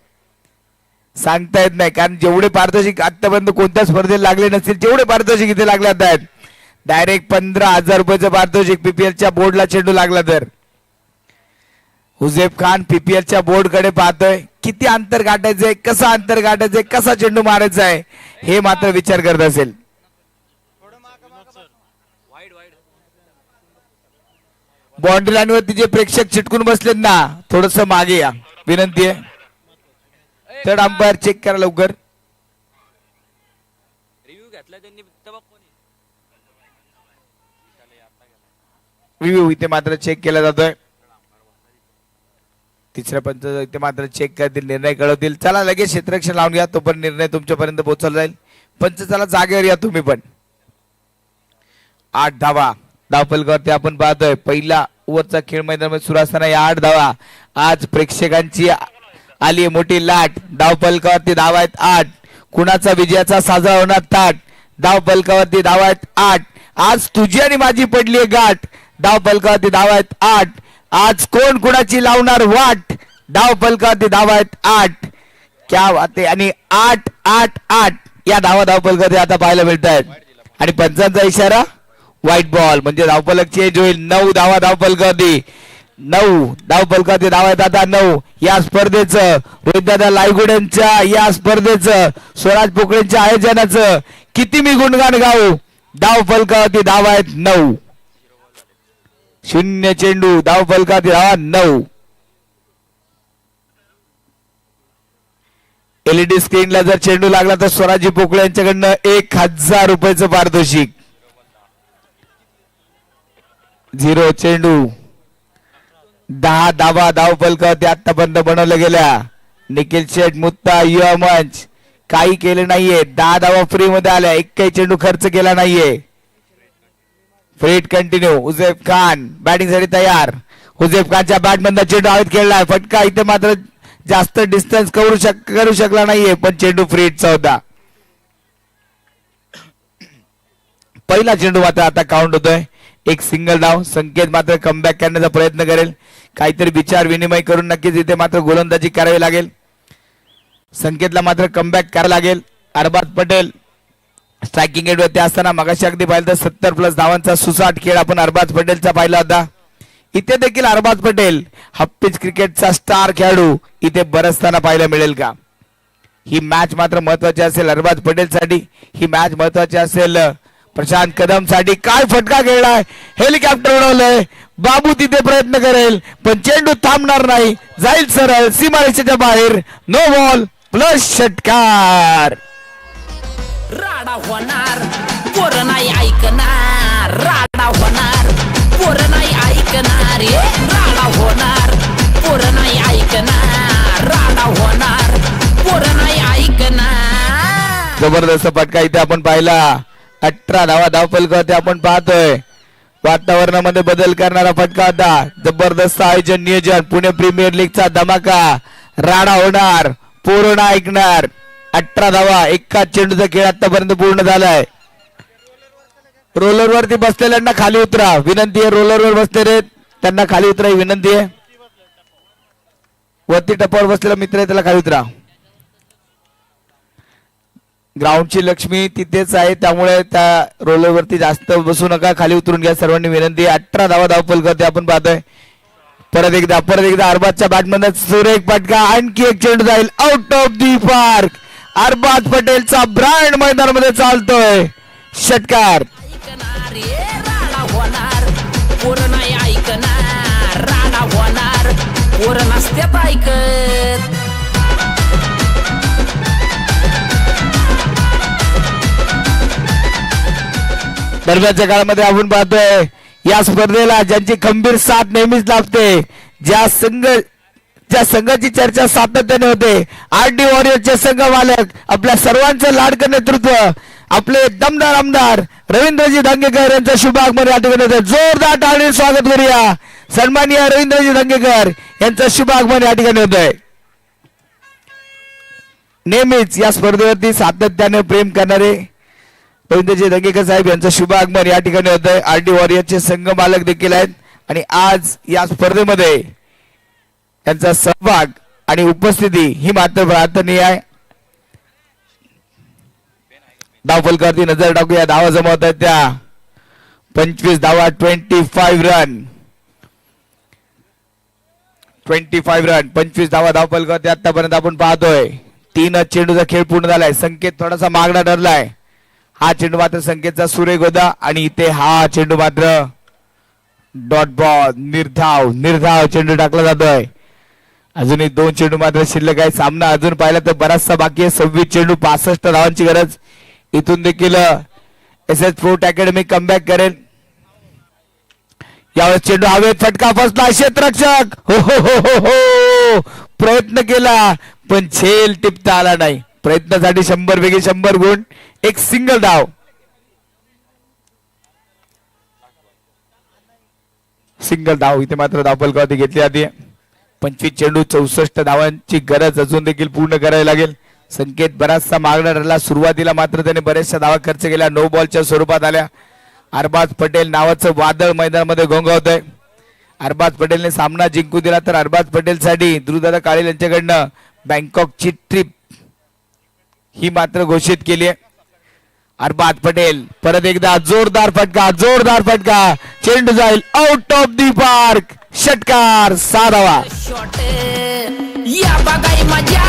सांगता येत नाही. कारण जेवढे पारितोषिक आतापर्यंत कोणत्या स्पर्धेत लागले नसतील जेवढे पारितोषिक इथे लागले आहेत. डायरेक्ट 15,000 रुपयाचं पारितोषिक पीपीएलच्या बोर्डला चेंडू लागला तर. हुजेफ खान पीपीएलच्या बोर्ड कडे पाहतोय. किती अंतर गाठायचंय, कसा अंतर गाठायचंय, कसा चेंडू मारायचा आहे हे मात्र विचार करत असेल. बाउंड्री लाईन वरती जे प्रेक्षक चिटकून बसलेत ना, थोडस मागे या विनंती आहे. थर्ड अंपायर चेक करा लवकर. रिव्ह्यू इथे मात्र चेक केला जातोय. तिसऱ्या पंच इथे मात्र चेक करतील, निर्णय कळवतील. चला लगेच क्षेत्ररक्षण लावून घ्या, तोपर्यंत निर्णय तुमच्यापर्यंत पोहोचला जाईल. पंच चला जागेवर या तुम्ही पण. 8 धावा धावफलकावरती आपण पाहतोय. पहिला ओव्हरचा खेळ मैदानामध्ये सुरू असताना या 8 धावा आज प्रेक्षकांची आली मोठी लाट. धावफलकावरती धावा आहेत 8. कुणाचा विजयाचा साजरा होणार ताट. धावफलकावरती धावा आहेत 8. आज तुझी आणि माझी पडली गाठ. धावफलकावरती धावा आहेत 8. आज कोण कुणाची लावणार वाट. धावफलकावरती धावा आहेत 8. क्या बात आहे. आणि 8 8 8 या धावफलकावरती आता पाहायला मिळत आहेत. आणि पंचांचा इशारा व्हाईट बॉल म्हणजे धावफलक चेंज होईल. 9 धावा धावफलकावरती. 9 धावफलकावरती धावा आहेत आता 9. या स्पर्धेचं रोहितदादा लायगुड्यांच्या या स्पर्धेचं स्वराज पोकळेंच्या आयोजनाचं किती मी गुणगान गाऊ. धावफलकावरती धावा आहेत 9. 0 चेंडू धावफलकावरती धावा 9. एलईडी स्क्रीनला जर चेंडू लागला तर स्वराजी पोकळे यांच्याकडनं 1,000 रुपयाचं पारितोषिक. 0 चेंडू. 10 धावा धावफलकावरती आतापर्यंत बनवल्या गेल्या. निखिल शेठ मुत्ता युवा मंच काही केले नाहीये. 10 धावा फ्री मध्ये आल्या. एक काही चेंडू खर्च केला नाहीये. फ्रीट कंटिन्यू. हुजेफ खान बॅटिंग साठी तयार. हुजेफ खानच्या बॅट मधला चेंडू हवेत खेळलाय. फटका इथे मात्र जास्त डिस्टन्स करू शकला नाहीये पण चेंडू फ्रीटचा होता. पहिला चेंडू मात्र आता काउंट होतोय. एक सिंगल धाव. संकेत मात्र कमबॅक करण्याचा प्रयत्न करेल. काहीतरी विचार विनिमय करून नक्कीच इथे मात्र गोलंदाजी करावी लागेल. संकेतला मात्र कमबॅक करावं लागेल. अरबाज पटेल स्ट्रायकिंग एंडवरती असताना मगाशी अगदी पाहिलं तर 70+ धावांचा सुसाट खेळ आपण अरबाज पटेलचा पाहिला होता. इथे देखील अरबाज पटेल हाफ पिच क्रिकेटचा स्टार खेळाडू इथे बरसताना पाहायला मिळेल का. ही मॅच मात्र महत्वाची असेल अरबाज पटेल साठी. ही मॅच महत्वाची असेल प्रशांत कदम साठी. काय फटका खेळलाय. हेलिकॉप्टर उडवलंय. बाबू तिथे प्रयत्न करेल पण चेंडू थांबणार नाही. जाईल सरळ सीमारेषेच्या बाहेर. नो बॉल प्लस षटकार. राडा होणार पोर नाही ऐकणार. राडा होणार पोर नाही ऐकणार. राडा होणार पोर नाही ऐकणार. राडा होणार पोर नाही ऐकणार. जबरदस्त फटका इथे आपण पाहिला. 18 धावा धावफलकावरती आपण पाहतोय. वातावरणामध्ये बदल करणारा फटका होता. जबरदस्त आयोजन नियोजन. पुणे प्रीमियर लीगचा धमाका. राडा होणार पोर नाही ऐकणार. 18 धावा. एकाच चेंडूचा खेळ आतापर्यंत पूर्ण झालाय. रोलर वरती बसलेल्यांना खाली उतरा विनंती आहे. रोलरवर बसलेले त्यांना खाली उतरा ही विनंती आहे. वरती टप्प्यावर बसलेला मित्र आहे त्याला खाली उतरा. ग्राउंडची लक्ष्मी तिथेच आहे त्यामुळे त्या रोलर वरती जास्त बसू नका. खाली उतरून घ्या सर्वांनी विनंती. 18 धावा धावफलकावरती आपण पाहतोय. परत एकदा अरबाजच्या बॅटमधून सुरेख फटका. आणखी एक चेंडू जाईल out of the park. Arbaz पटेलचा ब्रँड मैदानामध्ये चालतोय. षटकार. राडा होणार पोर नाही ऐकणार. राडा होणार पोर नसत्यात ऐकत. दरम्यानच्या काळामध्ये आपण पाहतोय या स्पर्धेला ज्यांची खंबीर साथ नेहमीच लाभते. ज्या संघ ज्या संघाची चर्चा सातत्याने होते, आरडी वॉरियर्सचे संघ मालक, आपल्या सर्वांचं लाडकं नेतृत्व, आपले दमदार आमदार रवींद्रजी धंगेकर यांचं शुभ आगमन या ठिकाणी होते. जोरदार टाळी स्वागत करूया सन्माननीय रवींद्रजी धंगेकर यांचं शुभ आगमन या ठिकाणी होत आहे. नेहमीच या स्पर्धेवरती सातत्याने प्रेम करणारे रवींद्रजी धंगेकर साहेब यांचं शुभ आगमन या ठिकाणी होत आहे. आरडी वॉरियर्सचे संघ मालक देखील आहेत आणि आज या स्पर्धेमध्ये त्यांचा सहभाग आणि उपस्थिती ही मात्र प्रार्थनीय आहे. धावफलकावरती नजर टाकूया. धावा जमवत आहेत त्या 25 धावा, 25 रन, 25 रन, 25 धावा धावफलकावरती आतापर्यंत आपण पाहतोय. 3 चेंडूचा खेळ पूर्ण झालाय. संकेत थोडासा मागणा ठरलाय. हा चेंडू मात्र संकेतचा सुरेख होता आणि इथे हा चेंडू मात्र डॉट बॉल, निर्धाव चेंडू टाकला जातोय. अजूनही 2 चेंडू मात्र शिल्लक आहे. सामना अजून पाहिला तर बराचसा बाकी आहे. 26 चेंडू, 65 धावांची गरज. इथून देखील S S sport academy comeback करेल. यावेळेस चेंडू हवेत, फटका फसला. क्षेत्ररक्षक हो हो हो हो हो प्रयत्न केला पण झेल टिपता आला नाही. प्रयत्नासाठी 100 पैकी 100 गुण. एक सिंगल धाव. इथे मात्र धावफलकावरती घेतली जाते. 25 चेंडू, 64 धावांची गरज अजून देखील पूर्ण करावी लागेल. संकेत बराचसा मागणा ठरला. सुरुवातीला मात्र त्याने बऱ्याचशा धावा खर्च केल्या, नो बॉलच्या स्वरूपात आल्या. अरबाज पटेल नावाचं वादळ मैदानामध्ये घोंघावतंय. अरबाज पटेलने सामना जिंकू दिला तर अरबाज पटेलसाठी ध्रुवदादा काळे यांच्याकडनं बँकॉकची ट्रिप ही मात्र घोषित केली आहे. अरबाज पटेल परत एकदा जोरदार फटका. चेंडू जाईल आउट ऑफ दी पार्क. षटकार, 6 धावा. शॉट या बघाई मजा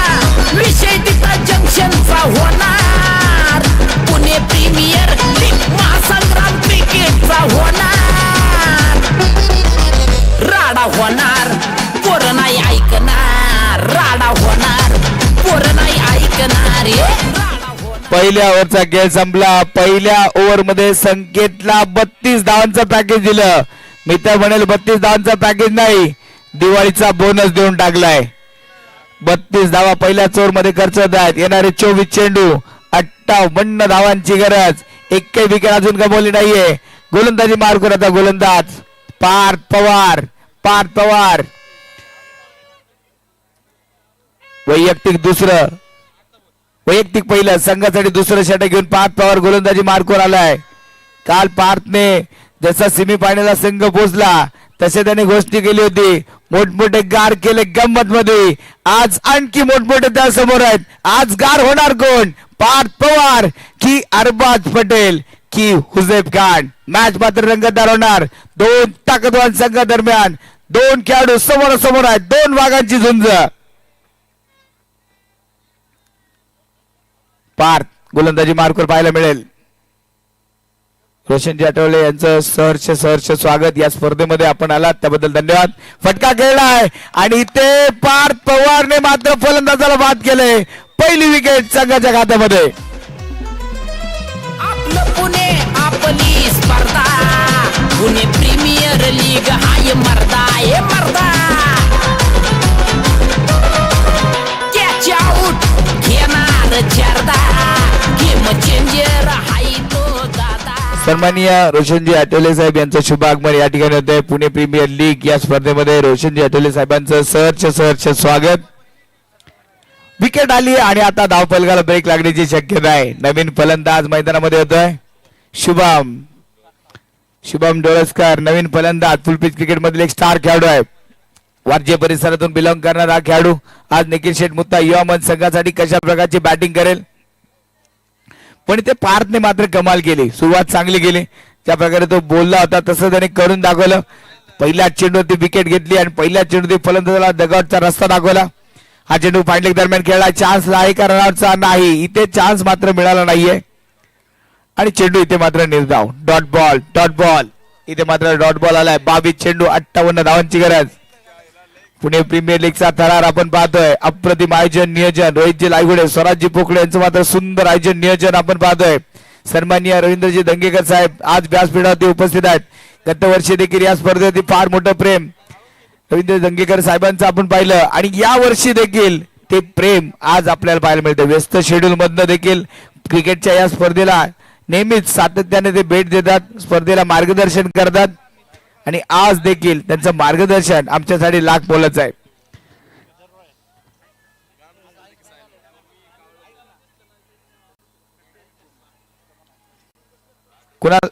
विषय तिथं जंक्शनचा होणार. पुणे प्रीमियर लीग महासंग्राम क्रिकेटचा होणार. राडा होणार, पोर नाही ऐकणार. राडा होणार, पोर नाही ऐकणार. पहिल्या ओव्हरचा खेळ संपला. पहिल्या ओव्हर मध्ये संकेतला 32 धावांचं पॅकेज दिलं. मी तर म्हणेल 32 धावांचं पॅकेज नाही, दिवाळीचा बोनस देऊन टाकलाय. 32 धावा पहिल्याच ओव्हर मध्ये खर्च होत आहेत. येणारे 24 चेंडू, 58 धावांची गरज. एकही विकेट अजून गमावली नाहीये. गोलंदाजी मार्कवर आता गोलंदाज पार्थ पवार. वैयक्तिक पहिलं संघासाठी दुसरं षटक घेऊन पार्थ पवार गोलंदाजी मार्कवर आलाय. काल पार्थने जसा सेमीफायनलला संघ पोहोचला तसे त्याने घोषणा केली होती. मोठमोठे गार केले गंमत मध्ये. आज आणखी मोठमोठे त्या समोर आहेत. आज गार होणार कोण? पार्थ पवार की अरबाज पटेल की हुजैफ खान? मॅच मात्र रंगतदार होणार. 2 ताकदवान संघादरम्यान 2 खेळाडू समोर आहेत. 2 वाघांची झुंज. पार्थ गोलंदाजी मार्कवर पाहायला मिळेल. रोशनजी आठवले यांचं सहर्ष स्वागत. या स्पर्धेमध्ये आपण आलात त्याबद्दल धन्यवाद. फटका खेळलाय आणि इथे पार्थ पवारने मात्र फलंदाजाला बाद केले. पहिली विकेट संघाच्या खात्यामध्ये. आपलं पुणे, आपली स्पर्धा. पुणे प्रीमियर लीग हाय मर्दा. कॅच आउट घेणार चारदा. गेम चेंजर हाय तो दादा. सन्माननीय रोशनजी आठवले साहेब यांचं शुभ आगमन या ठिकाणी होते. पुणे प्रीमियर लीग या स्पर्धेमध्ये रोशनजी आठवले साहेबांचं सहर्ष स्वागत. विकेट आली आणि आता धावफलकाला ब्रेक लागण्याची शक्यता आहे. नवीन फलंदाज मैदानामध्ये होतोय. शुभम डोळसकर नवीन फलंदाज. फुलपिच क्रिकेट मधील एक स्टार खेळाडू आहे. वारजे परिसरातून बिलॉंग करणारा हा खेळाडू आज निखिल शेठ मुत्ता युवा मंच संघासाठी कशा प्रकारची बॅटिंग करेल. पण इथे पार्थने मात्र कमाल केली. सुरुवात चांगली केली. ज्या प्रकारे तो बोलला होता तसं त्याने करून दाखवलं. पहिल्या चेंडूवरती विकेट घेतली आणि पहिल्या चेंडूवरती फलंदाजाला डगआउटचा रस्ता दाखवला. हा चेंडू फाईनल दरम्यान खेळला. चान्स आहे का रनआउटचा? नाही. इथे चान्स मात्र मिळाला नाहीये आणि चेंडू इथे मात्र निर्धाव. Dot ball. इथे मात्र डॉट बॉल आलाय. 22 चेंडू, 58 धावांची गरज. पुणे प्रीमियर लीगचा थरार आपण पाहतोय. अप्रतिम आयोजन नियोजन. रोहितजी लायगुडे, स्वराजजी पोकळे यांचं मात्र सुंदर आयोजन नियोजन आपण पाहतोय. सन्माननीय रवींद्रजी धंगेकर साहेब आज व्यासपीठावरती उपस्थित आहेत. गत वर्षी देखील या स्पर्धेवरती फार मोठं प्रेम रवींद्र दंगेकर साहेबांचं आपण पाहिलं आणि या वर्षी देखील ते प्रेम आज आपल्याला पाहायला मिळतं. व्यस्त शेड्यूल मधनं देखील क्रिकेटच्या या स्पर्धेला नेहमीच सातत्याने ते भेट देतात, स्पर्धेला मार्गदर्शन करतात आणि आज देखील त्यांचं मार्गदर्शन आमच्यासाठी लाख मोलाचं आहे. कुणाल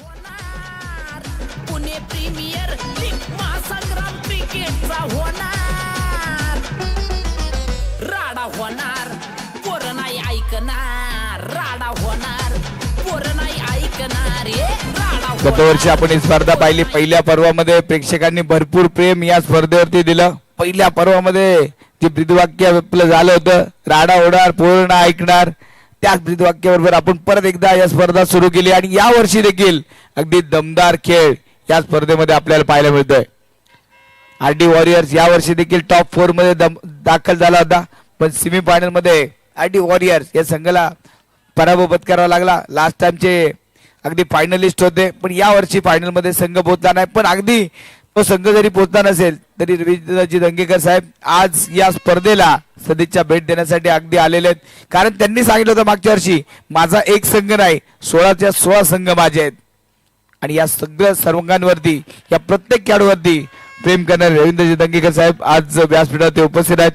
होणार पुणे प्रीमियर लीग महासंग्राम क्रिकेटचा होणार राडा होणार पोरं नाही ऐकणार राडा होणार पोरं नाही ऐकणार राडा गतवर्षी आपण ही स्पर्धा पाहिली. पहिल्या पर्वामध्ये प्रेक्षकांनी भरपूर प्रेम या स्पर्धेवरती दिलं. पहिल्या पर्वामध्ये जे ब्रीदवाक्य आपलं झालं होतं, राडा होणार पोरं नाही ऐकणार, त्याच ब्रीदवाक्याबरोबर आपण परत एकदा या स्पर्धा सुरू केली आणि या वर्षी देखील अगदी दमदार खेळ या स्पर्धेमध्ये आपल्याला पाहायला मिळतोय. आरडी वॉरियर्स या वर्षी देखील टॉप 4 मध्ये दाखल झाला होता, पण सेमी फायनल मध्ये आरडी वॉरियर्स या संघाला पराभव पत्करावा लागला. लास्ट टाइमचे अगदी फायनलिस्ट होते, पण या वर्षी फायनल मध्ये संघ पोहोचला नाही. पण अगदी तो संघ जरी पोहोचला नसेल तरी रवींद्रजी दंगेकर साहेब आज या स्पर्धेला सदिच्छा भेट देण्यासाठी अगदी आलेले आहेत. कारण त्यांनी सांगितलं होतं मागच्या वर्षी माझा एक संघ नाही 16च्या 16 संघ माझे आहेत आणि या सगळ्या सर्वांगांवरती या प्रत्येक खेळाडूवरती प्रेम करणारे रवींद्रजी दंगेकर साहेब आज व्यासपीठावर ते उपस्थित आहेत.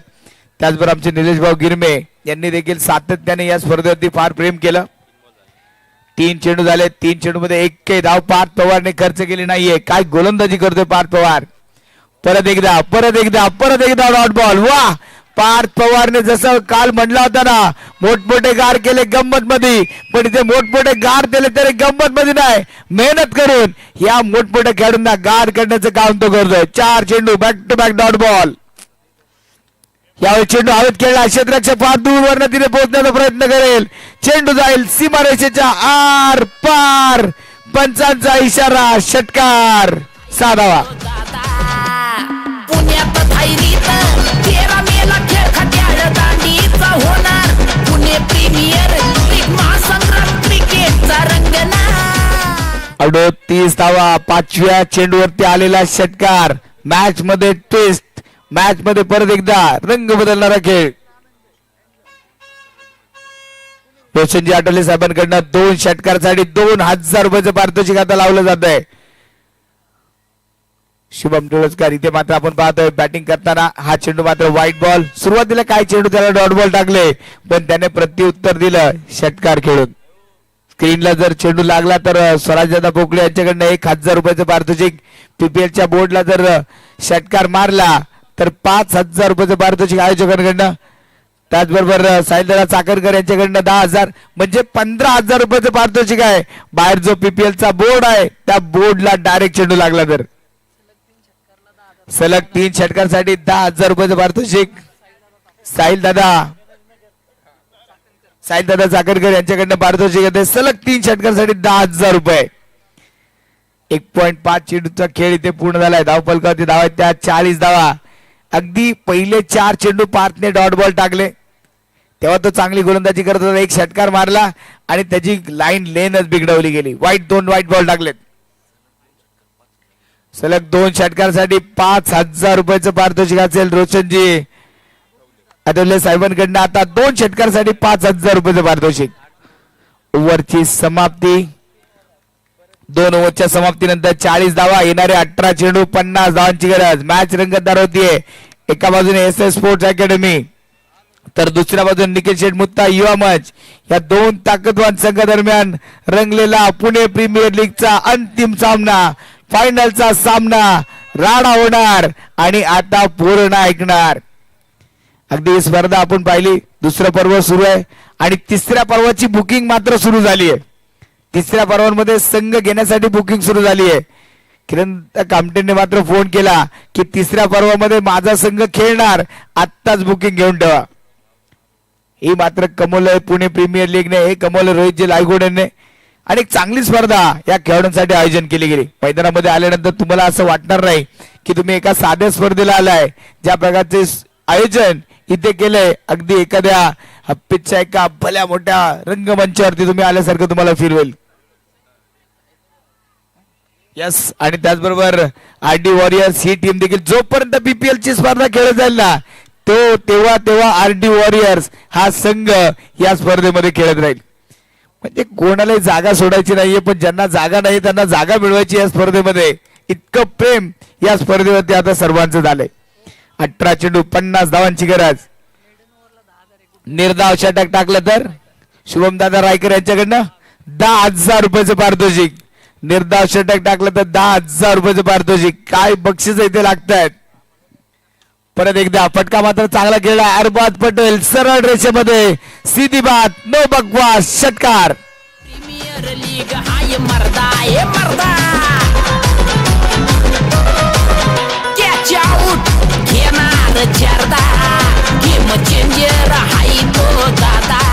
त्याचबरोबर आमचे निलेश भाऊ गिरमे यांनी देखील सातत्याने या स्पर्धेवरती फार प्रेम केलं. 3 चेंडू झाले, 3 चेंडू मध्ये एकही धाव पार्थ पवारने खर्च केली नाहीये. काय गोलंदाजी करतोय पार्थ पवार. परत एकदा डॉट बॉल. वा पार्थ पवारने जसं काल म्हणला होता ना मोठमोठे गार केले गंमत मध्ये, पण इथे मोठमोठे गार केले तरी गंमत मध्ये नाही, मेहनत करून या मोठमोठ्या खेळाडूंना गार करण्याचं काम तो करतोय. 4 चेंडू back to back dot ball. यावेळी चेंडू हवेत खेळला, क्षेत्ररक्षक फार दूरवरनं तिने पोहोचण्याचा प्रयत्न करेल. चेंडू जाईल सीमारेषेच्या आर पार. पंचांचा इशारा, षटकार, 6 धावा. पुण्यात धायरीत 13 मेला खेळ खट्याळ दांडीचा होणार पुणे प्रीमियर लीग महासंग्राम क्रिकेटचा रंगणार. 38 धावा. 5व्या चेंडूवरती आलेला षटकार. मॅच मध्ये ट्विस्ट, मॅच मध्ये परत एकदा रंग बदलणारा खेळ. रोशनजी आठवले साहेबांकडनं 2 षटकारासाठी 2000 रुपयाचं पारितोषिक आता लावलं जात आहे. शुभम टोळसकर इथे मात्र आपण पाहतोय बॅटिंग करताना हा चेंडू मात्र व्हाईट बॉल. सुरुवातीला काय चेंडू त्याला डॉट बॉल टाकले, पण त्याने प्रत्युत्तर दिलं षटकार खेळून. स्क्रीनला जर चेंडू लागला तर स्वराजदादा पोकळे यांच्याकडनं 1000 रुपयाचं पारितोषिक. पीपीएलच्या बोर्डला जर षटकार मारला तर 5000 रुपयाचं पारितोषिक आयोजकांकडनं. त्याचबरोबर साहिलदादा चाकरकर यांच्याकडनं 10,000 म्हणजे 15,000 रुपयाचं पारितोषिक आहे. बाहेर जो पीपीएलचा बोर्ड आहे त्या बोर्डला डायरेक्ट चेंडू लागला तर सलग 3 षटकांसाठी 10,000 रुपयाचं पारितोषिक. साहिलदादा चाकरकर यांच्याकडनं पारितोषिक येते सलग 3 षटकांसाठी 10,000 रुपये. 1.5 चेंडूचा खेळ इथे पूर्ण झालाय. धावफलकावरती धावा आहेत त्या 40 धावा. अगदी पहिले 4 चेंडू पार्थने डॉट बॉल टाकले तेव्हा तो चांगली गोलंदाजी करत होता. एक षटकार मारला आणि त्याची लाईन लेनच बिघडवली गेली. 2 व्हाईट बॉल टाकलेत. सलग 2 षटकारासाठी 5,000 रुपयाचं पारितोषिक असेल. रोशनजी आठवले साहेबांकडनं आता 2 षटकारासाठी 5,000 रुपयाचं पारितोषिक. ओव्हरची समाप्ती. 2 ओव्हरच्या समाप्तीनंतर 40 धावा. येणारे 18 चेंडू 50 धावांची गरज. मॅच रंगतदार होतीये. एका बाजूने एस स्पोर्ट्स अकॅडमी तर दुसऱ्या बाजूने निखिल शेठ मुत्ता युवा मंच. या 2 ताकदवान संघादरम्यान रंगलेला पुणे प्रीमियर लीगचा अंतिम सामना, फायनलचा सामना. राडा होणार आणि आता पूर्ण ऐकणार. अगदी ही स्पर्धा आपण पाहिली. दुसरं पर्व सुरू आहे आणि तिसऱ्या पर्वाची बुकिंग मात्र सुरू झाली आहे. तिसऱ्या पर्वामध्ये संघ घेण्यासाठी बुकिंग सुरू झाली आहे. किरण कामटेने मात्र फोन केला की तिसऱ्या पर्वामध्ये माझा संघ खेळणार, आत्ताच बुकिंग घेऊन ठेवा. ही मात्र कमवलंय पुणे प्रीमियर लीगने, हे कमवलं रोहितजी लायगोड यांनी. आणि एक चांगली स्पर्धा या खेळाडूंसाठी आयोजन केली गेली. मैदानामध्ये आल्यानंतर तुम्हाला असं वाटणार नाही की तुम्ही एका साध्या स्पर्धेला आलाय. ज्या प्रकारचे आयोजन इथे केलंय अगदी एखाद्या हप्पीच्या एका भल्या मोठ्या रंगमंचावरती तुम्ही आल्यासारखं तुम्हाला फील होईल. यस, आणि त्याचबरोबर आरडी वॉरियर्स ही टीम देखील जोपर्यंत पीपीएल ची स्पर्धा खेळत जाईल ना तेव्हा आरडी वॉरियर्स हा संघ या स्पर्धेमध्ये खेळत राहील. म्हणजे कोणालाही जागा सोडायची नाहीये, पण ज्यांना जागा नाही त्यांना जागा मिळवायची या स्पर्धेमध्ये. इतकं प्रेम या स्पर्धेवरती आता सर्वांचं झालंय. 18 चेंडू 50 धावांची गरज. निर्धाव षटक टाकलं तर शुभमदादा रायकर यांच्याकडनं 10,000 रुपयाचं पारितोषिक. निर्धाव षटक टाकलं तर 10,000 रुपयाचं पारितोषिक. काय बक्षीस इथे लागतायत. परत एकदा फटका मात्र चांगला खेळला. अरबाज पटेल सरळ रेषेमध्ये, सीधी बात, नो बकवास, षटकार. प्रीमियर लीग हाय मर्दा हे मर्दा कॅच आउट घेणार चारदा गेम चेंजर हाय तो दादा.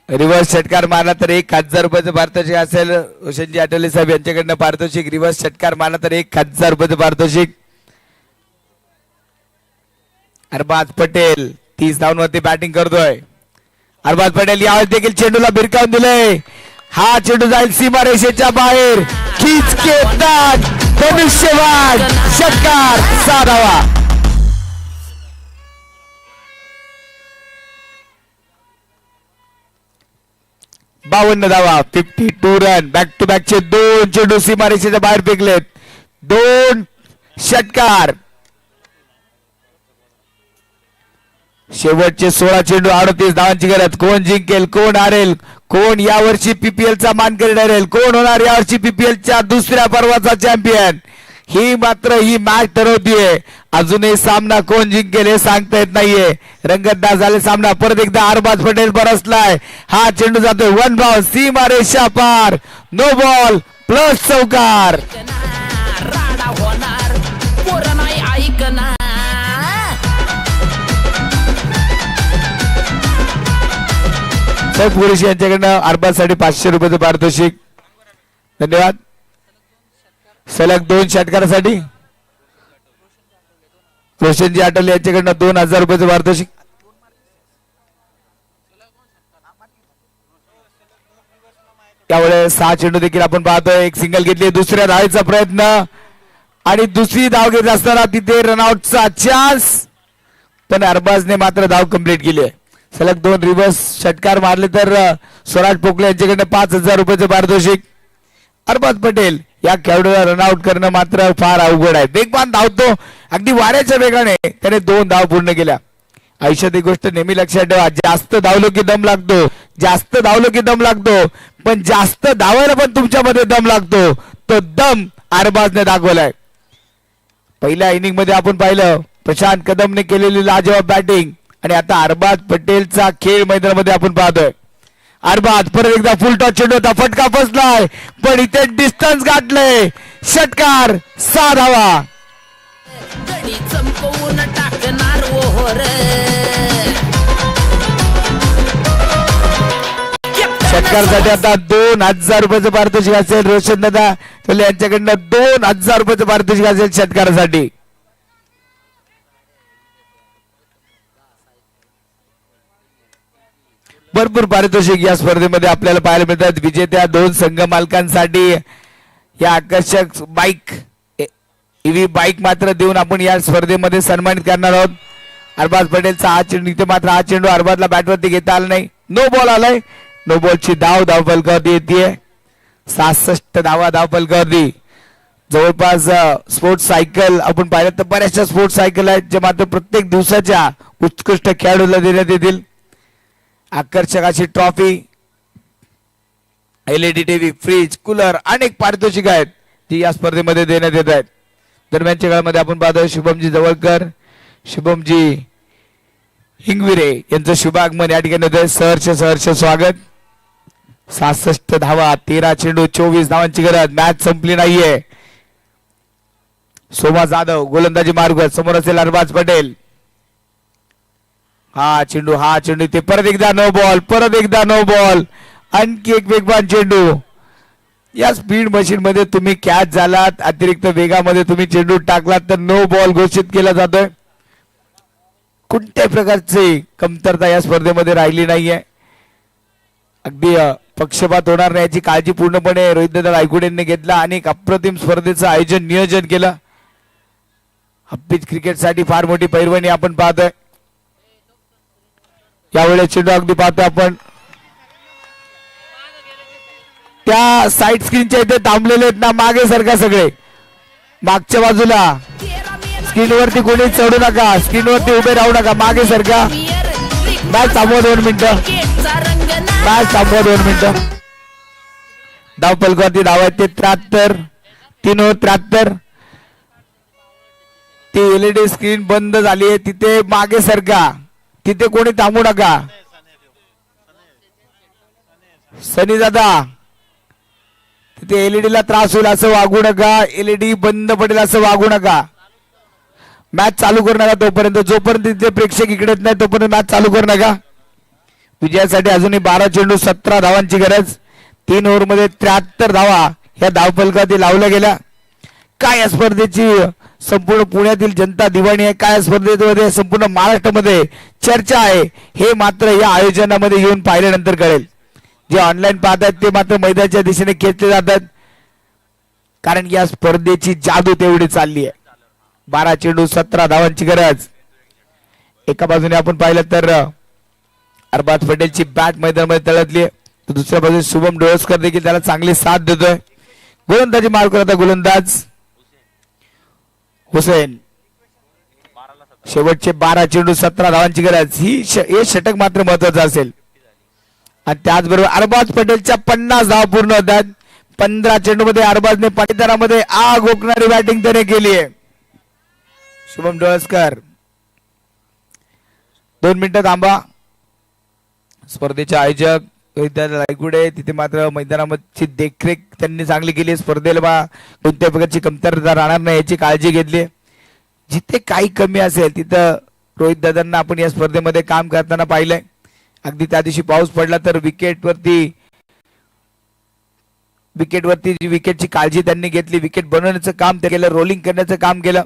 रिव्हर्स षटकार मारला तर 1,000 रुपयाचं पारितोषिक असेल. रोशनजी आठवले साहेब यांच्याकडनं पारितोषिक. रिव्हर्स षटकार मारला तर 1,000 रुपयाचं पारितोषिक. अरबाज पटेल 30 धावांवरती बॅटिंग करतोय. अरबाज पटेल यावेळेस देखील चेंडूला भिरकावून दिलंय. हा चेंडू जाईल सीमा रेषेच्या बाहेर. खिच के दाग धनुष्यबाण षटकार. 6 धावा. 52 धावा. 52 रन. बॅक टू बॅक चे 2 चेंडू सीमा रेषेच्या बाहेर फेकलेत. 2 षटकार. शेवटचे 16 चेंडू 38 धावांची गरज. कोण जिंकेल, कोण हारेल, कोण यावर्षी पीपीएल चा मानकरी ठरेल, कोण होणार यावर्षी पीपीएल च्या दुसऱ्या पर्वाचा चॅम्पियन, ही मॅच ठरवतीये. अजूनही सामना कोण जिंकेल हे सांगता येत नाहीये. रंगतदार झाले सामना. परत एकदा अरबाज पटेल बरसलाय. हा चेंडू जातोय 1 बॉल सीमा रेषा पार. नो बॉल प्लस चौकार. राडा होणार पोरं नाही ऐकणार. पुरुषी यांच्याकडनं अरबाजसाठी 500 रुपयाचं पारितोषिक. धन्यवाद. सलग 2 षटकारासाठी रोशनजी आठवले यांच्याकडनं 2,000 रुपयाचं पारितोषिक. त्यामुळे 6 चेंडू देखील आपण पाहतोय. एक सिंगल घेतली. दुसऱ्या धावेचा प्रयत्न आणि दुसरी धाव घेत असताना तिथे रनआउटचा चान्स, पण अरबाजने मात्र धाव कंप्लीट केली आहे. सलग 2 रिव्हर्स षटकार मारले तर स्वराज पोकले यांच्याकडनं 5,000 रुपयाचं पारितोषिक. अरबाज पटेल या खेळाडूला रनआउट करणं मात्र फार अवघड आहे. वेगवान धावतो अगदी वाऱ्याच्या वेगाने. त्याने 2 धाव पूर्ण केल्या. आयुष्यात एक गोष्ट नेहमी लक्षात ठेवा, जास्त धावलो की दम लागतो, जास्त धावलो की दम लागतो, पण जास्त धावायला पण तुमच्यामध्ये दम लागतो. तो दम अरबाजने दाखवलाय. पहिल्या इनिंग मध्ये आपण पाहिलं प्रशांत कदमने केलेली लाजवाब बॅटिंग, आणि आता अरबाज पटेलचा खेळ मैदानामध्ये आपण पाहतोय. अरबाज परत एकदा फुल टॉस चेंडू होता. फटका फसलाय, पण इथे डिस्टन्स गाठलंय. षटकार. 6 धावा. गडी चंपवून टाकणार ओहर. षटकारसाठी आता 2,000 रुपयाचं पारितोषिक असेल. रोशन दादा यांच्याकडनं 2,000 रुपयाचं पारितोषिक असेल षटकारासाठी. भरपूर पारितोषिक या स्पर्धेमध्ये आपल्याला पाहायला मिळतात. विजेत्या 2 संघ मालकांसाठी या आकर्षक बाईक ईव्ही बाईक मात्र देऊन आपण या स्पर्धेमध्ये सन्मानित करणार आहोत. अरबाज पटेलचा हा चेंडू, इथे मात्र हा चेंडू अरबाजला बॅटवरती घेता आला नाही. नो बॉल आलाय. नो बॉलची धाव फलकावरती येते. 66 धावा फलकावरती. जवळपास स्पोर्ट्स सायकल आपण पाहिलं तर बऱ्याचशा स्पोर्ट्स सायकल आहेत जे मात्र प्रत्येक दिवसाच्या उत्कृष्ट खेळाडूला देण्यात येतील. आकर्षक अशी trophy, LED TV, fridge, cooler, अनेक पारितोषिक आहेत जी या स्पर्धेमध्ये देण्यात येत आहेत. दरम्यानच्या काळामध्ये आपण पाहतोय शुभमजी जवळकर, शुभमजी हिंगविरे यांचं शुभागमन या ठिकाणी होतंय. सहर्ष स्वागत. 66 धावा, 13 चेंडू, 24 धावांची गरज. मॅच संपली नाहीये. सोमा जाधव गोलंदाजी मार्ग. समोर असेल अरबाज पटेल. हा चेंडू ते परत एकदा नो बॉल, परत एकदा नो बॉल. आणखी एक वेगवान चेंडू. या स्पीड मशीन मध्ये तुम्ही कॅच झालात, अतिरिक्त वेगामध्ये तुम्ही चेंडू टाकलात तर नो बॉल घोषित केला जातोय. कोणत्याही प्रकारची कमतरता या स्पर्धेमध्ये राहिली नाहीये. अगदी पक्षपात होणार नाही याची काळजी पूर्णपणे रोहितदादा गायकवाड यांनी घेतला आणि एक अप्रतिम स्पर्धेचं आयोजन नियोजन केलं. हप्पीच क्रिकेटसाठी फार मोठी पैरवणी आपण पाहतोय. यावेळेस चेंडू अगदी पाहतोय आपण त्या साईड स्क्रीनच्या इथे थांबलेले आहेत ना, मागे सरका सगळे मागच्या बाजूला. स्क्रीनवरती कोणी चढू नका, स्क्रीनवरती उभे राहू नका, मागे सरका. मॅच थांबवा 2 मिनिटं, मॅच थांबवा 2 मिनिटं. धाव पलकावरती धाव आहेत ते 73, 3 ओव्हर 73. ती एलईडी स्क्रीन बंद झाली आहे तिथे मागे सरका, तिथे कोणी थांबू नका. सनी दादा तिथे एलईडी ला त्रास होईल असं वागू नका, एलईडी बंद पडेल असं वागू नका. मॅच चालू करू नका तोपर्यंत, जोपर्यंत तिथे प्रेक्षक इकडे येत नाही तोपर्यंत मॅच चालू करू नका. विजयासाठी अजूनही 12 चेंडू 17 धावांची गरज. 3 ओव्हर मध्ये 73 धावा ह्या धावफलकावरती लावल्या गेल्या. काय या स्पर्धेची संपूर्ण पुण्यातील जनता दिवाणी आहे, काय स्पर्धेमध्ये संपूर्ण महाराष्ट्रामध्ये चर्चा आहे हे मात्र या आयोजनामध्ये येऊन पाहिल्यानंतर कळेल. जे ऑनलाईन पाहतात ते मात्र मैदानाच्या दिशेने खेचले जातात, कारण या स्पर्धेची जादू तेवढी चालली आहे. 12 चेंडू 17 धावांची गरज. एका बाजूने आपण पाहिलं तर अरबाज पटेलची बॅट मैदानामध्ये तळतली आहे, तर दुसऱ्या बाजूने शुभम डोळसकर देखील त्याला चांगली साथ देतोय. गोलंदाजी मार्क करत गोलंदाज हुसेन. शेवटचे 12 चेंडू 17 धावांची गरज. हे षटक मात्र महत्वाचं असेल. आणि त्याचबरोबर अरबाज पटेलच्या 50 धावा पूर्ण होतात. 15 चेंडू मध्ये अरबाजने पाटीदारामध्ये आग ओकणारी बॅटिंग त्याने केली आहे. शुभम डोळसकर 2 मिनिटं थांबा. स्पर्धेचे आयोजक रोहितदादा गायकवाड तिथे मात्र मैदानाची देखरेख त्यांनी चांगली केली. स्पर्धेला कोणत्या प्रकारची कमतरता राहणार नाही याची काळजी घेतली. जिथे काही कमी असेल तिथं रोहितदादांना आपण या स्पर्धेमध्ये काम करताना पाहिलंय. अगदी त्या दिवशी पाऊस पडला तर विकेटवरती जी विकेटची काळजी त्यांनी घेतली, विकेट बनवण्याचं काम ते केलं, रोलिंग करण्याचं काम केलं.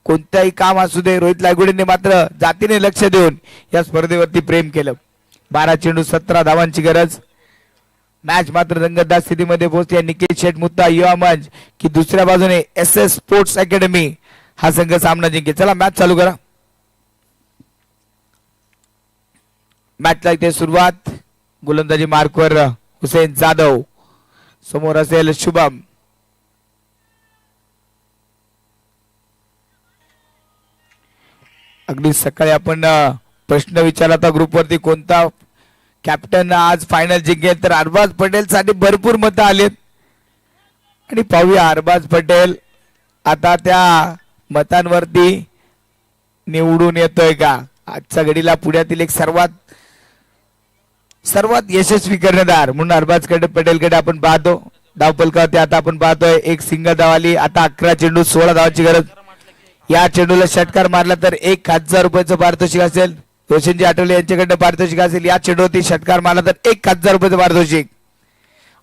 कोणत्याही काम असू दे रोहित गायकवाडने मात्र जातीने लक्ष देऊन या स्पर्धेवरती प्रेम केलं. 12 चेंडू 17 धावांची गरज. मॅच मात्र रंगतदार स्थितीमध्ये पोहोचली. निकेश शेठ मुत्ता युवा मंच की दुसऱ्या बाजूने SS स्पोर्ट्स अकॅडमी हा संघ सामना जिंकेल. चला मॅच चालू करा. मॅचला इथे सुरुवात. गोलंदाजी मार्कवर हुसेन जाधव, समोर असेल शुभम. अगदी सकाळी आपण प्रश्न विचारला होता ग्रुपवरती कोणता कॅप्टन आज फायनल जिंकेल, तर अरबाज पटेल साठी भरपूर मतं आलेत. आणि पाहूया अरबाज पटेल आता त्या मतांवरती निवडून येतोय का. आजच्या घडीला पुण्यातील एक सर्वात यशस्वी कर्णधार म्हणून अरबाज पटेलकडे आपण पाहतो. धावपलकावरती आता आपण पाहतोय एक सिंगल धाव आली. आता 11 चेंडू 16 धावांची गरज. या चेंडूला षटकार मारला तर 1000 रुपयाचं पारितोषिक असेल. रोशनजी आठवले यांच्याकडनं पारितोषिक असेल. या चेंडूवरती षटकार मारला तर 1000 रुपयाचं पारितोषिक.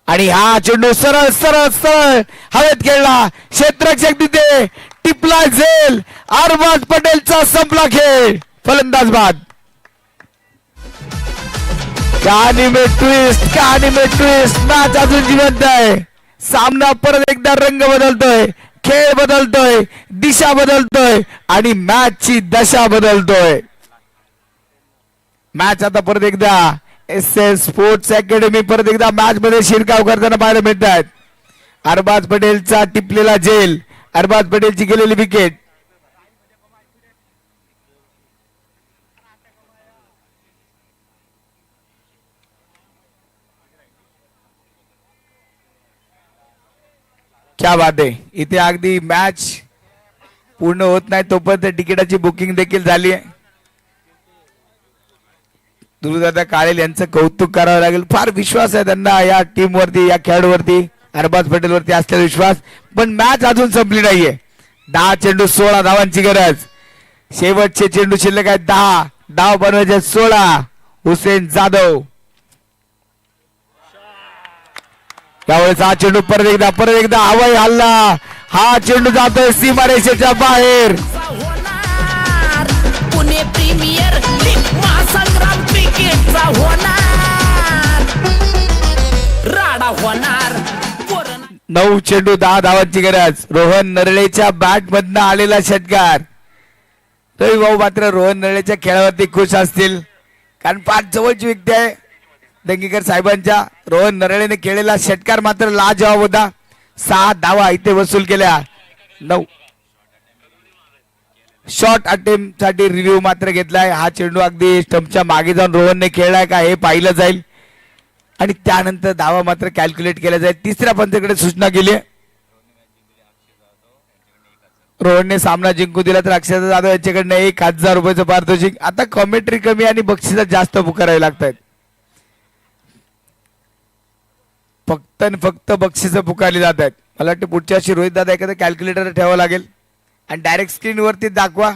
आणि हा चेंडू सरळ सरळ सरळ हवेत खेळला. क्षेत्ररक्षक तिथे टिपला झेल. अरबाज पटेलचा संपला खेळ. फलंदाज बाद. कहाणी में ट्विस्ट मॅच अजून जिवंत आहे. सामना परत एकदा रंग बदलतोय, खेळ बदलतोय, दिशा बदलतोय आणि मॅचची दशा बदलतोय. मॅच आता परत एकदा SS स्पोर्ट्स अकॅडमी परत एकदा मॅच मध्ये शिरकाव करताना पाहायला मिळत आहेत. अरबाज पटेलचा टिपलेला झेल, अरबाज पटेलची गेलेली विकेट. क्या बात आहे. इथे अगदी मॅच पूर्ण होत नाही तोपर्यंत तिकिटाची बुकिंग देखील झाली आहे. दुर्दादा काळेल यांचं कौतुक करावं लागेल. फार विश्वास आहे त्यांना या टीम वरती, या खेळाडूवरती, अरबाज पटेल वरती असलेला विश्वास. पण मॅच अजून संपली नाहीये. 10 चेंडू 16 धावांची गरज. शेवटचे चेंडू शिल्लक आहेत 10. धाव बनवायचे 16 हुसेन जाधव. त्यावेळेस हा चेंडू परत एकदा हवाई हल्ला. हा चेंडू जातोय सीमारेषेच्या बाहेर. होणार पुणे प्रीमियर लीग महासंग्राम क्रिकेटचा होणार राडा होणार. 9 चेंडू 10 धावांची गरज. रोहन नरळेच्या बॅट मधनं आलेला षटकार. तरी भाऊ मात्र रोहन नरळेच्या खेळावरती खुश असतील, कारण 5 जवळची व्यक्ती आहे दंगेकर साहेबांच्या. रोहन नरळेने केलेला षटकार मात्र लाजवाब होता. 6 धावा इथे वसूल केल्या. 9 शॉर्ट अटेम्प्ट साठी रिव्ह्यू मात्र घेतलाय. हा चेंडू अगदी स्टंपच्या मागे जाऊन रोहनने खेळलाय का हे पाहिलं जाईल आणि त्यानंतर धावा मात्र कॅल्क्युलेट केल्या जाईल. तिसऱ्या पंचाकडे सूचना केली. रोहनने सामना जिंकू दिला तर अक्षर जाधव यांच्याकडनं 1000 रुपयाचं पारितोषिक. आता कॉमेंट्री कमी आणि बक्षीस जास्त पुकारावे लागतात. फक्त आणि फक्त बक्षीस पुकारली जात आहेत. मला वाटतं पुढच्या वर्षी रोहित दादा एखादं कॅल्क्युलेटर ठेवावं लागेल आणि डायरेक्ट स्क्रीन वरती दाखवा,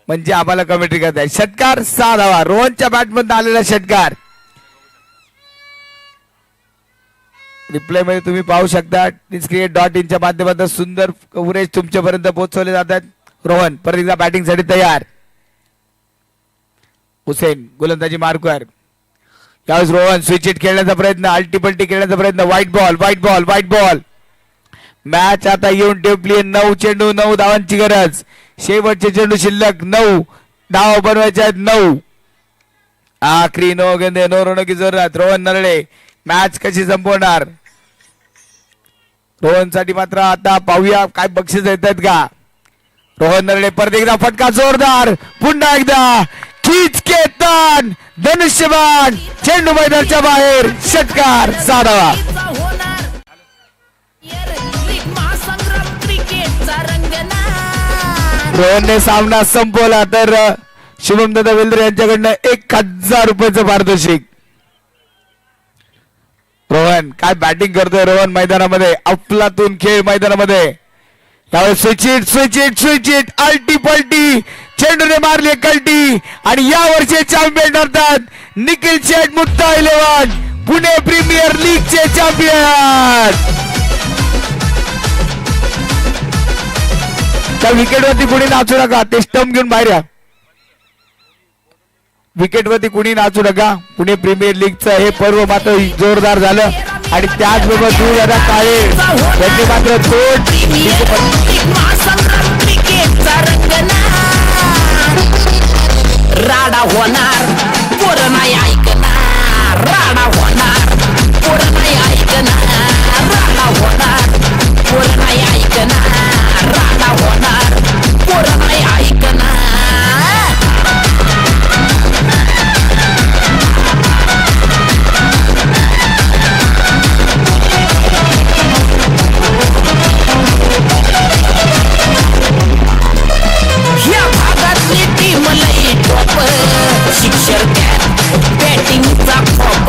म्हणजे आम्हाला कमेंट्री करता येईल. षटकार 6 धावा. रोहनच्या बॅटमधून आलेला षटकार. रिप्लाय मध्ये तुम्ही पाहू शकता cricket.in च्या माध्यमातून सुंदर कव्हरेज तुमच्यापर्यंत पोहोचवले जातात. रोहन परत एकदा बॅटिंग साठी तयार. हुसेन गोलंदाजी मार्कवर. यावेळेस रोहन स्विच हिट खेळण्याचा प्रयत्न, अल्टीपल्टी खेळण्याचा प्रयत्न. White ball. मॅच आता येऊन टेपली. 9 चेंडू 9 धावांची गरज. शेवटचे चेंडू शिल्लक. 9 धाव बनवायचे आहेत. 9 आखरी 9 गेंदे 9 रनों की जरूरत. रोहन नरळे मॅच कशी संपवणार. रोहन साठी मात्र आता पाहूया काय बक्षीस येतात का. रोहन नरळे परत एकदा फटका जोरदार. पुन्हा एकदा खिच के तान धनुष्यबाण. चेंडू मैदानाच्या बाहेर. षटकार 6 धावा. रोहनने सामना संपवला तर शुभम दादा वेल्दरे यांच्याकडनं 1000 रुपयाचं पारितोषिक. रोहन काय बॅटिंग करतोय. रोहन मैदानामध्ये अफलातून खेळ मैदानामध्ये. यावेळेस स्विच हिट अल्टीपल्टी. चेंडूने मारली कल्टी आणि या वर्षी चॅम्पियन ठरतात निखिल शेठ मुक्ता 11 पुणे प्रीमियर लीगचे चॅम्पियन. त्या विकेटवरती कुणी नाचू नका, ते स्टंप घेऊन बाहेर या. विकेटवरती कुणी नाचू नका. पुणे प्रीमियर लीगचं हे पर्व मात्र जोरदार झालं आणि त्याचबरोबर दादा काळे यांनी मात्र राडा होणार पोरं नाही ऐकणार. राडा होणार पोरं नाही ऐकणार. राडा होणार पोरं नाही ऐकणार. राडा होणार पोरं नाही ऐकणार. शिक्षर बॅटिंगचा खॉप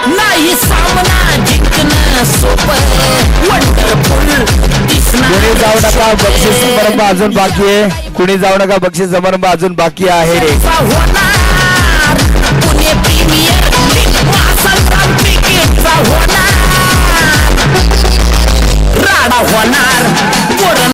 नाही सामना जिंकणं सोपं. वंडरफुल कुणी जाऊ नका बक्षीस समारंभ अजून बाकी आहे. कुणी जाऊ नका बक्षीस समारंभ अजून बाकी आहे रे. होणार पुणे प्रीमियर लीग महासंग्राम क्रिकेटचा होणार. राडा होणार.